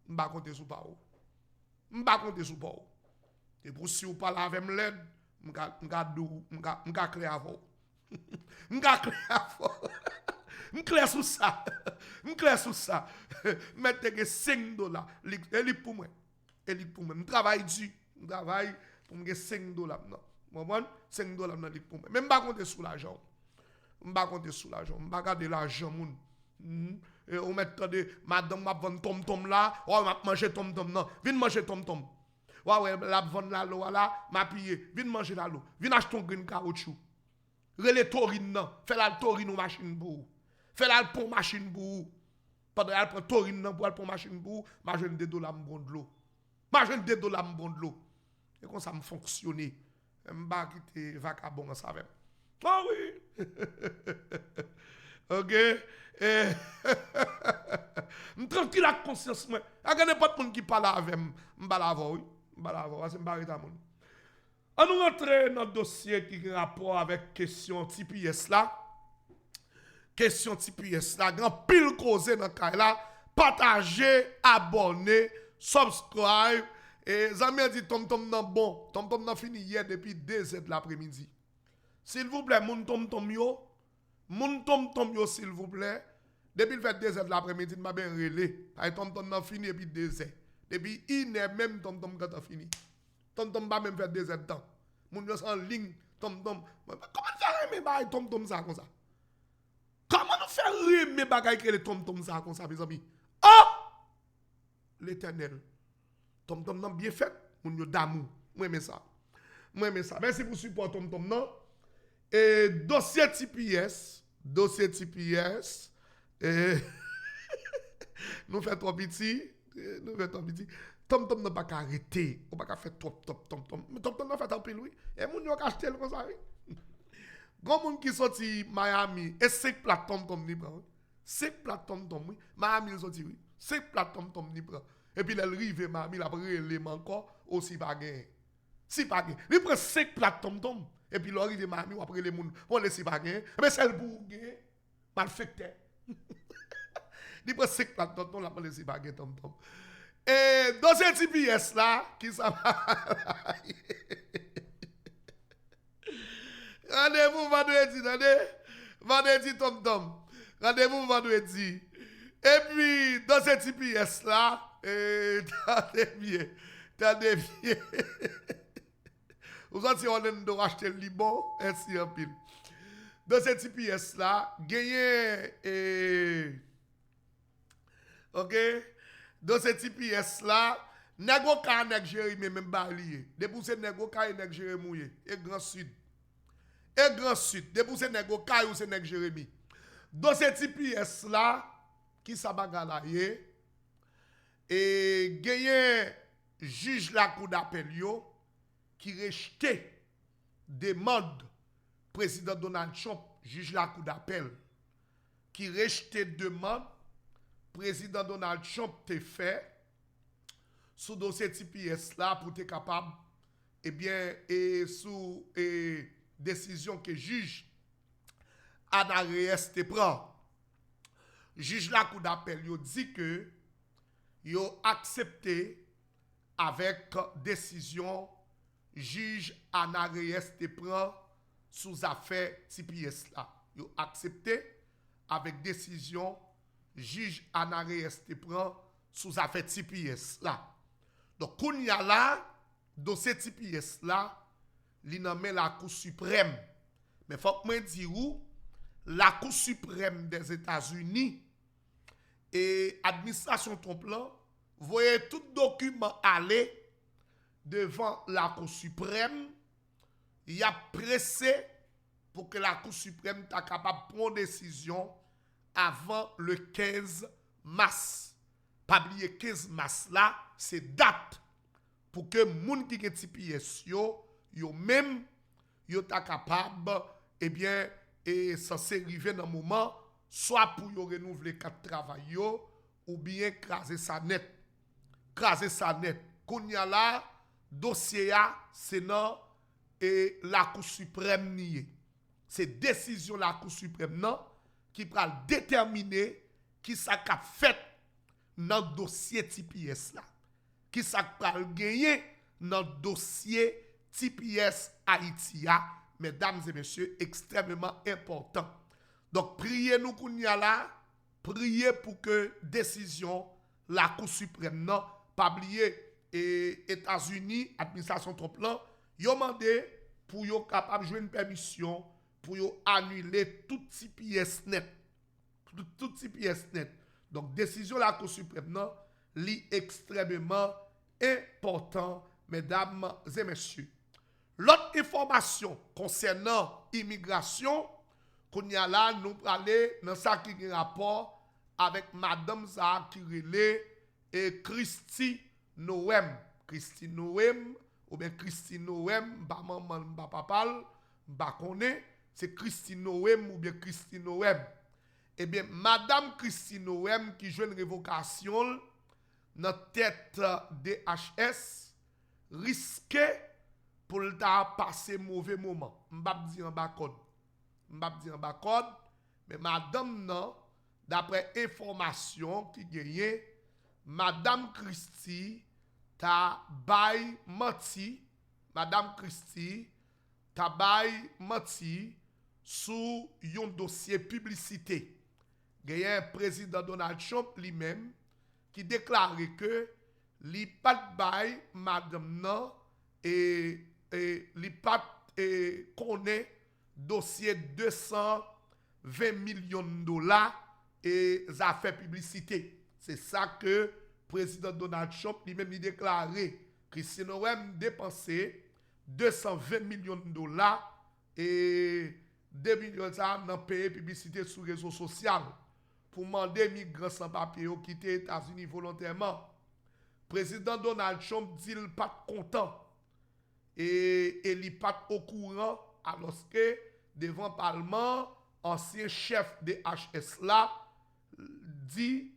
Je ne vais pas compter sur pas. Je ne vais pas compter sur pas. Et pour si vous parlez avec moi, je vais clair avant. Je vais clair avant. Je clair sur ça. Je clair sur ça. Mettez $5. Elle est pour moi. Elle est pour moi. Je travaille dur. Je travaille pour me $5. Non. $5 pour moi. Même pas compter sur l'argent. Je ne vais pas compter sur l'argent. Je ne vais pas garder l'argent. On met madame m'a vendre tom-tom là. Oh, m'a manger tom-tom non. Viens manger tom-tom. Ouais, la vendre la l'eau là, m'a payé. Viens manger la l'eau. Viens acheter ton green caoutchouc. Relais taurine non. Fais la taurine ou machine pour. Fais la pour machine pour. Pendant qu'elle prend taurine non pour pour machine pour, m'a jeune $2 bon de l'eau. M'a jeune $2 bon de l'eau. Et comme ça me fonctionne. M'ba quitter vagabond ça avec. Ah oui. OK. Tranquille avec conscience moi. Regardez pas de monde qui parle avec m'ba la voix, oui. M'ba la voix, c'est m'ba reta monde. On nous rentrer dans notre dossier qui a rapport avec question TPS là. Question TPS là, grand pile causé dans cas là. Partagez, abonnez, subscribe. Et Zami dit Tom Tom nan bon. Tom Tom nan fini hier depuis 2h de l'après-midi. S'il vous plaît, moun Tom Tom yo. Moun Tom Tom yo, s'il vous plaît. Depuis le fait 2h de l'après-midi, m'a bien relé. Tom Tom nan fini depuis 2h. Depuis 1h même Tom Tom quand a fini. Tom Tom pas même fait 2h de temps. Moun yo en ligne, Tom Tom. Comment faire aimer bagay Tom Tom ça comme ça? Comment nous faire aimer bagay que le Tom Tom ça comme ça, mes amis? Oh! L'Éternel. Tom Tom nan bien fait, moun yo d'amour. Moi aime ça. Moi aime ça. Merci pour support Tom Tom nan. Et dossier TPS, et nous faisons trop petit, Tom Tom n'a pas qu'à arrêter, on n'a pas qu'à faire top, Tom Tom. Mais Tom Tom n'a pas fait un peu, oui. Et moun yo acheté comme ça, oui. Grand moun qui sorti Miami, et 5 plats Tom Tom ni prend. 5 plats Tom Tom, oui. Miami il sorti, oui. 5 plats Tom Tom ni prend. Et puis, elle arrive, Miami, il a pris l'élément encore, aussi pas gagné. Si pas gagné. Il prend 5 plats Tom Tom. Et puis, il arrive, Miami, après les moun, pour laisser pas gagné. Mais celle pour gagner, mal fait. Il prend 5 plats Tom Tom, là, pour laisser pas gagner Tom Tom. Et dans ce TPS là, qui ça va? Rendez-vous vendredi Tom Tom. Rendez-vous vendredi. Et puis, dans ce TPS là, Tendez bien. Vous avez on doit acheter le Liban, ainsi en pile. Dans cette TPS là, gagné OK? Dans cette TPS là, nego ka nek Jérémie même balié. Débouser nego ka nek Jérémie et Grand Sud. Et Grand Sud, débouser nego ka ou c'est nek Jérémie. Dans cette TPS là, qui sa bagala et gagné juge la cour d'appel yo qui rejeté demande président Donald Trump, juge la cour d'appel qui rejeté demande président Donald Trump te fait sous dossier TPS là pour être capable et sous décision que juge Anna Reyes te prend. Juge la cour d'appel yo dit que yo accepté avec décision juge Anna Reyes te prend sous affaire TPS là. Yo accepté avec décision juge Anna Reyes te prend sous affaire TPS là. Donc qu'on y a là dossier TPS là, li nommé la Cour suprême. Mais faut que moi dire où la Cour suprême des États-Unis et administration Trompe-là, voyez tout document aller devant la Cour suprême, il a pressé pour que la Cour suprême soit capable de prendre une décision avant le 15 mars. Pas oublier 15 mars là, c'est date pour que les gens qui ont TPS yo même yo ta capable et censé arriver dans un moment soit pour yo renouveler cadre travail yo ou bien craser ça net. Craser ça net. Kounya là dossier a c'est dans et la Cour suprême nié. C'est décision la Cour suprême non qui va déterminer qui ça qu'a fait dans le dossier TPS là. Qui ça va gagner dans le dossier TPS Haïti, mesdames et messieurs, extrêmement important. Donc, priez nous kounya là, priez pour que décision la Cour suprême non, pas oublier et États-Unis, administration Trump-là, yo mandé pour yo capable jouer une permission pour yo annuler tout TPS net. Tout TPS net. Donc, décision la Cour suprême non, li extrêmement important, mesdames et messieurs. L'autre information concernant l'immigration, qu'on y a là, nous parlons dans ça qui a rapport avec Madame Zahar Kirele et Christy Noem. Christy Noem, ou bien Christy Noem, ba maman, ba papa, ba connaît, c'est Christy Noem ou bien Christy Noem. Eh bien, Madame Christy Noem qui joue une révocation dans tête DHS, risquait pour le passer mauvais moment. M'bap dire en bas code. Mais madame non, d'après information qui gagne, madame Christy ta bay menti, madame Christy ta bay menti sous un dossier publicité. Gagne un président Donald Trump lui-même qui déclare que li pat bay madame non et li pat connaît dossier 220 millions de dollars et ça fait publicité. C'est ça que le président Donald Trump lui-même il déclaré que si nous avons dépensé 220 millions de dollars et 2 millions de dollars dans payer publicité sur les réseaux sociaux pour demander migrants sans papier qui quittent les États-Unis volontairement. Président Donald Trump dit qu'il n'est pas content et il n'est pas au courant alors que devant le Parlement, ancien chef de HS là dit,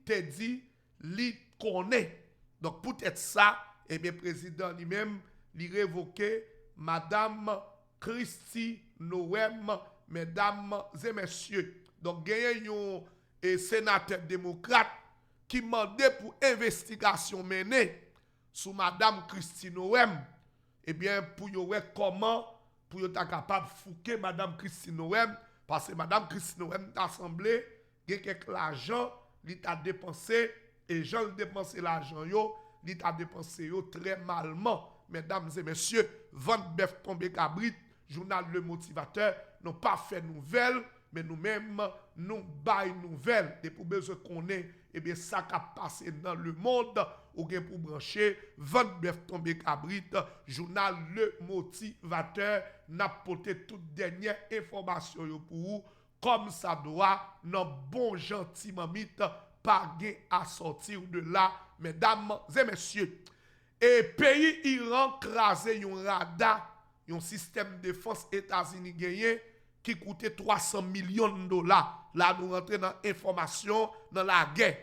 il connaît. Donc peut-être ça, et bien président lui-même, il révoqué Madame Christy Noem, mesdames et messieurs. Donc il y a un sénateur démocrate qui demandait pour investigation menée sur Madame Christy Noem, eh bien, pour voir comment pour être capable de fouquer Madame Christy Noem, parce que Madame Christy Noem t'a semblé que quelques l'argent, il t'a dépensé, et Jean dépensé l'argent, il t'a dépensé très malement. Mesdames et messieurs, vente bœuf tombé cabrit, journal Le Motivateur, n'ont pas fait nouvelle, mais nous-mêmes, nous baillons nouvelles. Et pour besoin qu'on ait, eh bien, ça qui a passé dans le monde, ou bien pour brancher, 20 bœuf tombé cabrit, journal Le Motivateur, n'a porté toute dernière information pour vous, comme ça doit, non bon gentil mamite, pas gain à sortir de là, mesdames et messieurs. Et pays Iran crasé un radar, un système de défense États-Unis gagné, qui coûtait 300 millions de dollars. Là, nous rentrons dans l'information, dans la guerre.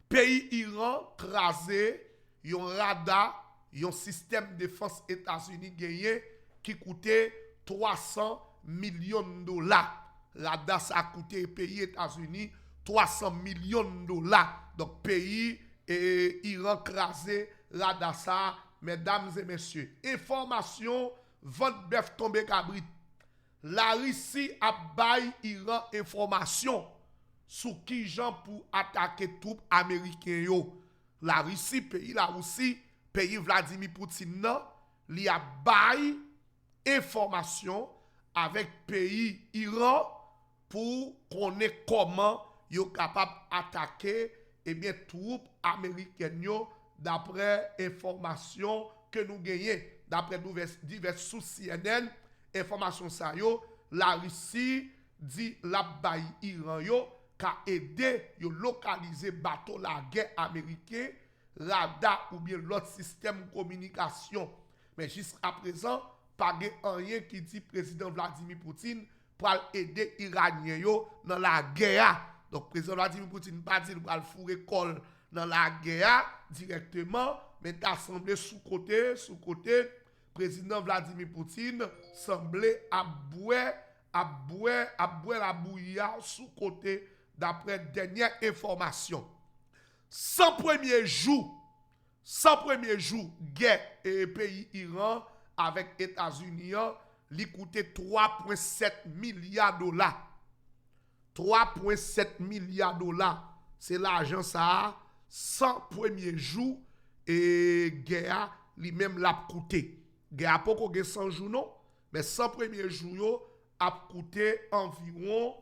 Pays Iran crasé, un radar, un système de défense États-Unis gagné, qui coûtait 300 millions de dollars. Radar, ça a coûté pays États-Unis 300 millions de dollars. Donc, pays Iran crasé, radar, ça, mesdames et messieurs. Information, vente bœuf tombé cabrit. La Russie a baillé Iran information sur qui gens pour attaquer troupes américaines yo. La Russie, pays Vladimir Poutine, li a baillé information avec pays Iran pour connaître comment yo capable attaquer eh bien troupes américaines yo d'après information que nous gagnons d'après divers sources CNN information ça yo la Russie dit la bail Iran yo qu'a aidé yo localiser bateau la guerre américain radar ou bien l'autre système de communication mais jusqu'à présent pas rien qui dit président Vladimir Poutine pour aider Iranien yo dans la guerre. Donc président Vladimir Poutine pas dit pour fourrer col dans la guerre directement mais t'as semblé sous côté président Vladimir Poutine semblait à boire la bouillia sous côté d'après dernière information. 100 premiers jours guerre et pays Iran avec États-Unis, il coûtait 3,7 milliards de dollars. 3,7 milliards de dollars. C'est l'argent ça 100 premiers jours et guerre lui-même l'a coûté. Guerre pas qu'on 100 jours non, mais 100 premiers jours a coûté environ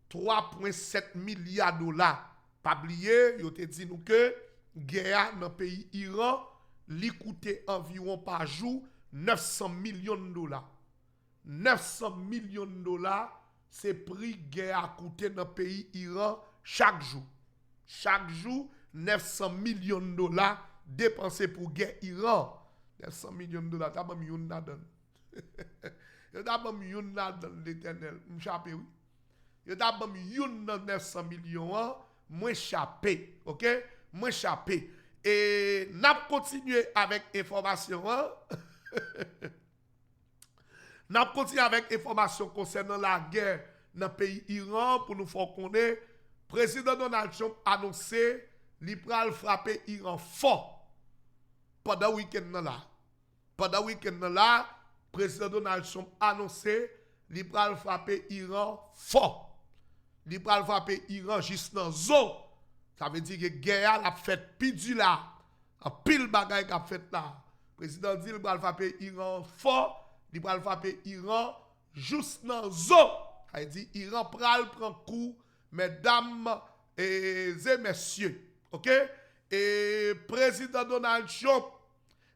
3,7 milliards de dollars. Pas oublier, yo te dit nous que guerre dans le pays Iran, li coûtait environ par jour 900 millions de dollars. 900 millions de dollars, c'est prix guerre a coûté dans le pays Iran chaque jour. Chaque jour, 900 millions de dollars dépensés pour guerre Iran. 900 millions de dollars, t'as pas million de dollars. T'as pas million de dollars l'éternel. M'chappé, oui. T'as pas million de 900 millions, moi chappé, ok? Moi chappé. Et n'a continué avec information. N'a continué avec information concernant la guerre dans le pays Iran pour nous faire connaître. Président Donald Trump a annoncé qu'il va frapper Iran fort pendant le week-end là. Pendant le week-end là, président Donald Trump a annoncé qu'il va frapper Iran fort. Il va frapper Iran juste dans zone. Ça veut dire que la guerre a fait pile là. Un pile bagaille qu'a fait là. Le président dit qu'il va frapper Iran fort. Il va frapper Iran juste dans zone. Ça veut dire Iran prend coup, mesdames et messieurs. OK? Et président Donald Trump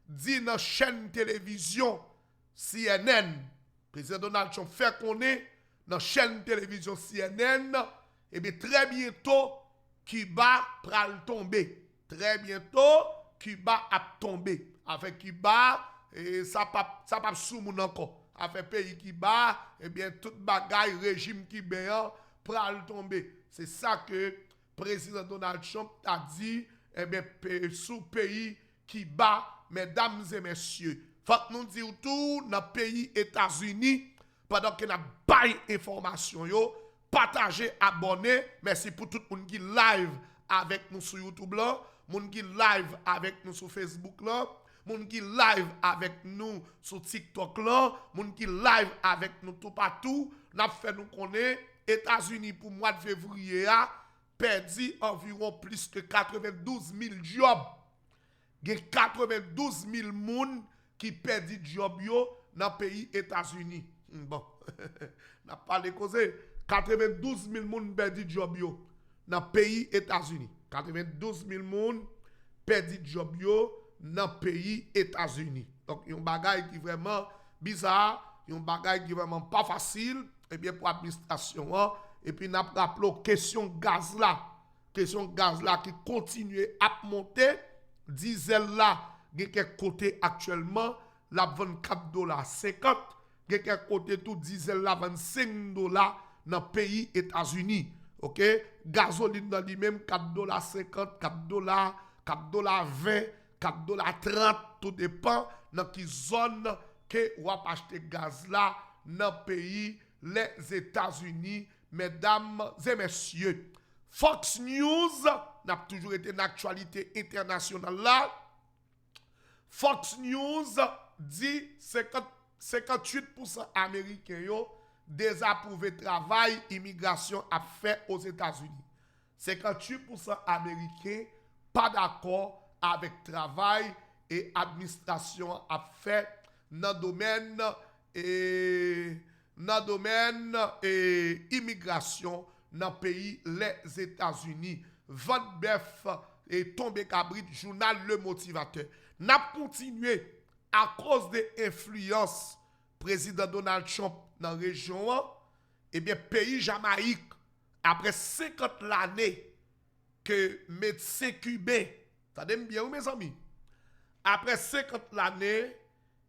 dit dans la chaîne télévision CNN. Président Donald Trump fait connaître dans la chaîne télévision CNN. Et bien très bientôt, Cuba pral tomber. Très bientôt, Cuba a tombé. Avec Cuba, et ça pas sous mon encore. Avec pays Cuba, et bien toute bagaille régime cubain pral tomber. C'est ça que président Donald Trump a dit, et bien sous pays Cuba, mesdames et messieurs. Faut que nous dire tout dans le pays États-Unis pendant que nous avons pas information yo. Partagez, abonnez. Merci pour tout le monde qui live avec nous sur YouTube là, monde qui live avec nous sur Facebook là, monde qui live avec nous sur TikTok là, monde qui live avec nous tout partout. N'a fait nous connaître États-Unis pour mois de février a perdu environ plus que 92 000 jobs. Il y a 92 000 personnes qui perdent job yo dans le pays États-Unis. Bon, n'a pas les causé. 92 000 personnes perdent job yo dans le pays États-Unis. 92 000 personnes perdent job yo dans le pays États-Unis. Donc, il y a un bagage qui est vraiment bizarre, il y a un bagage qui est vraiment pas facile, et bien pour l'administration. Et puis, nous avons rappelé la question gaz là. Question gaz là qui continue à monter. Diesel là, il y a quelques côtés actuellement, la 24 $, 50. Il y a quelques côtés tout diesel là, 25 $ dans le pays États-Unis. OK? Gasoline dans lui-même, 4 $, 50, 4 $, 4 $, 20, 4 $, 30, tout dépend dans quelle zone que vous acheter gaz là dans le pays, les États-Unis, mesdames et messieurs. Fox News n'a toujours été une actualité internationale là. Fox News dit 58% américains yo désapprouvé travail immigration a fait aux États-Unis. 58% américains pas d'accord avec travail et administration a fait dans domaine immigration dans le pays les États-Unis. Votre bœuf et tombé cabrit, journal Le Motivateur. N'a continué à cause de l'influence président Donald Trump dans la région. Eh bien, pays Jamaïque, après 50 années que médecins cubains, ça donne bien, mes amis, après 50 années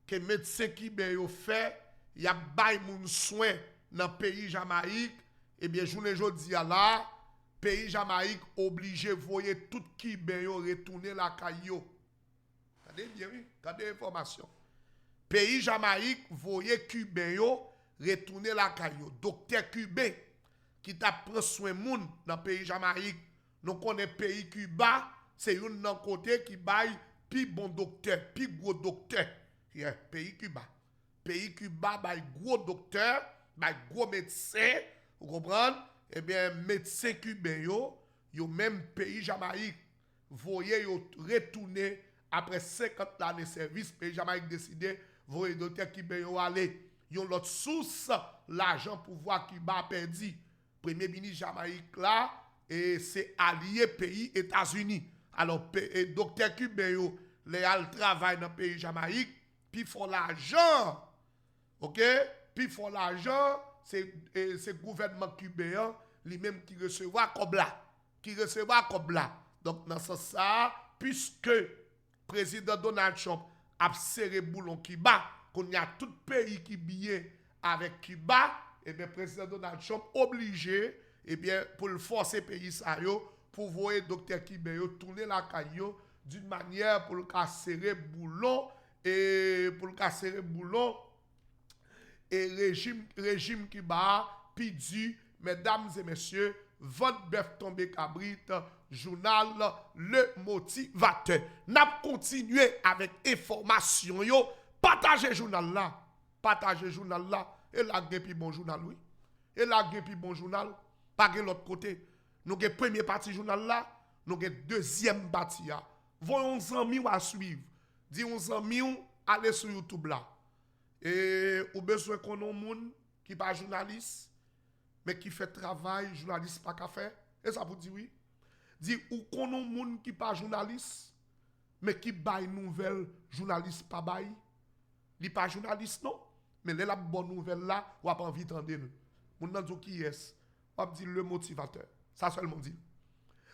que médecins cubains ont fait, il y a bail moun soin dans le pays Jamaïque, eh bien, journée aujourd'hui là, pays Jamaïque obligé voyer tout Cubain retourner la caillou. Regardez bien, oui, regardez l'information. Pays Jamaïque voyer Cubain retourner la caillou. Docteur Cubain qui t'a pris soin moun dans le pays Jamaïque. Nous connaissons pays Cuba, c'est un nan côté qui baille plus bon docteur, plus gros docteur. Yeah, pays Cuba. Pays Cuba baille gros docteur, baille gros médecin, vous comprenez? Eh bien, médecin cubain yo même pays Jamaïque, voyez yo retourner après 50 ans de service, pays Jamaïque décidé voyez docteur cubain yo aller. Yon l'autre source l'argent pouvoir Cuba a perdu. Premier ministre Jamaïque là et c'est allié pays États-Unis. Alors docteur cubain yo les al travail dans pays Jamaïque, puis font l'argent. OK? Puis font l'argent, c'est gouvernement cubain lui-même qui recevra comme là. Donc dans ce sens puisque président Donald Trump a serré boulon Cuba, qu'on y a tout pays qui bien avec Cuba, et bien président Donald Trump obligé et bien pour le forcer pays ça yo pour voir docteur Cuba tourner la caillou d'une manière pour le serrer boulon et régime Cuba pidu. Mesdames et messieurs, votre bœuf tombé cabrit, journal Le Motivateur. N'a continué avec information yo, partagez journal là. Et là puis bon journal oui. Et là puis bon journal, pas de l'autre côté. Nous avons première partie journal là, nous avons deuxième partie là. Voyons amis à suivre. Dis amis allez sur YouTube là. Et ou besoin qu'on ait un monde qui pas journaliste mais qui fait travail, journaliste pas qu'à faire. Et ça vous dit oui. Dit ou qu'on a un monde qui pas journaliste, mais qui baille nouvelle, journaliste pas baille. Il pas journaliste non, mais la bonne nouvelle là, ou pas envie d'entendre. Mon nan dit qui est, on dit le motivateur. Ça seulement dit.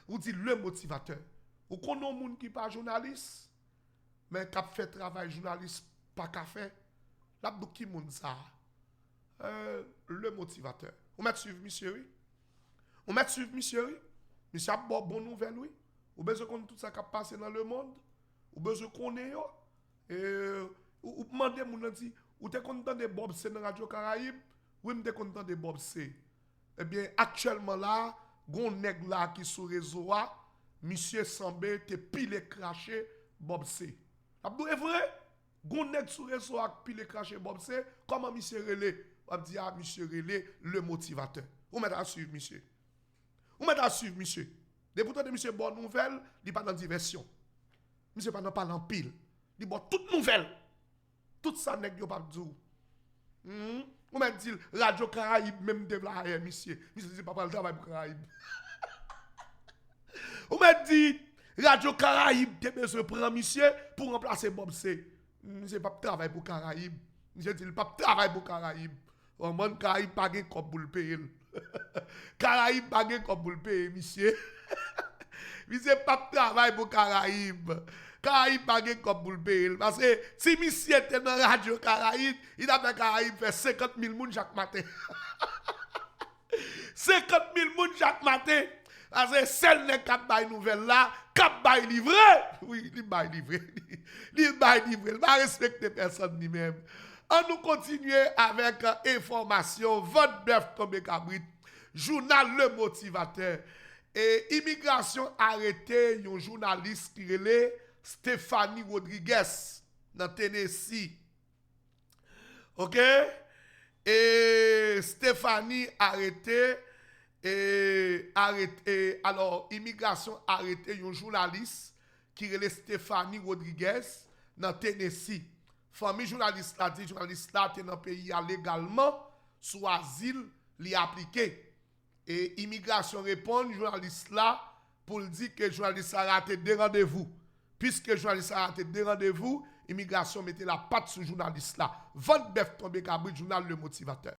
Ou dit le motivateur. Ou qu'on a un monde qui pas journaliste, mais qui fait travail, journaliste pas qu'à faire. La qui monde ça. Le motivateur. On met suivre monsieur oui. Monsieur a bon nouvelle oui. Ou besoin qu'on tout ça qui passe dans le monde. Ou besoin qu'on est yo. Ou demander moun dit ou t'es content de Bob C dans Radio Caraïbe. Oui, m'te content de Bob C. Eh bien actuellement là, gon nèg là qui sur réseau a, monsieur semble te pile craché Bob C. Abdou est vrai? Gon nèg sur réseau a pile craché Bob C. Comment monsieur relé? On dit à monsieur relé le motivateur. Ou mettez à suivre monsieur. Des pourtant de monsieur bonne nouvelle, il pas dans diversion. Monsieur pas dans parlant pile. Il bon toute nouvelle. Tout ça nèg yo pas dou. Ou m'a dit Radio Caraïbe même de là monsieur. Monsieur dit pas le travail pour Caraïbe. Ou m'a dit Radio Caraïbe te besoin prendre monsieur pour remplacer Bob C. Monsieur pas travail pour Caraïbe. Monsieur dit pas travail pour Caraïbe. On man Caraïbe pas gen comme pour le payer. Caraïbe pas gen comme pour le payer monsieur. Monsieur pas travail pour Caraïbe. Caraïbe pas gen comme pour le payer parce que si monsieur était dans Radio Caraïbe, il a fait Caraïbe fait 50 000 moun chaque matin. 50 000 moun chaque matin. Parce que celle n'est cap bay nouvelle là, cap bay livré. Oui, il bay livré. Il va respecter personne ni même. On nous continue avec information. Votre bœuf tombé cabrit. Journal Le Motivateur. Et immigration arrêté un journaliste qui relait Stéphanie Rodriguez dans Tennessee. OK? Et Stéphanie arrêté. Alors, immigration arrêté un journaliste qui relait Stéphanie Rodriguez dans Tennessee. Famille journaliste là dit journaliste là dans le pays légalement sous asile li appliqué Et immigration répond, journaliste là, pour dire que journaliste a raté des rendez-vous. Puisque journaliste a raté des rendez-vous, immigration mettait la patte sur journaliste là. Votre bœuf tombé cabri, journal Le Motivateur.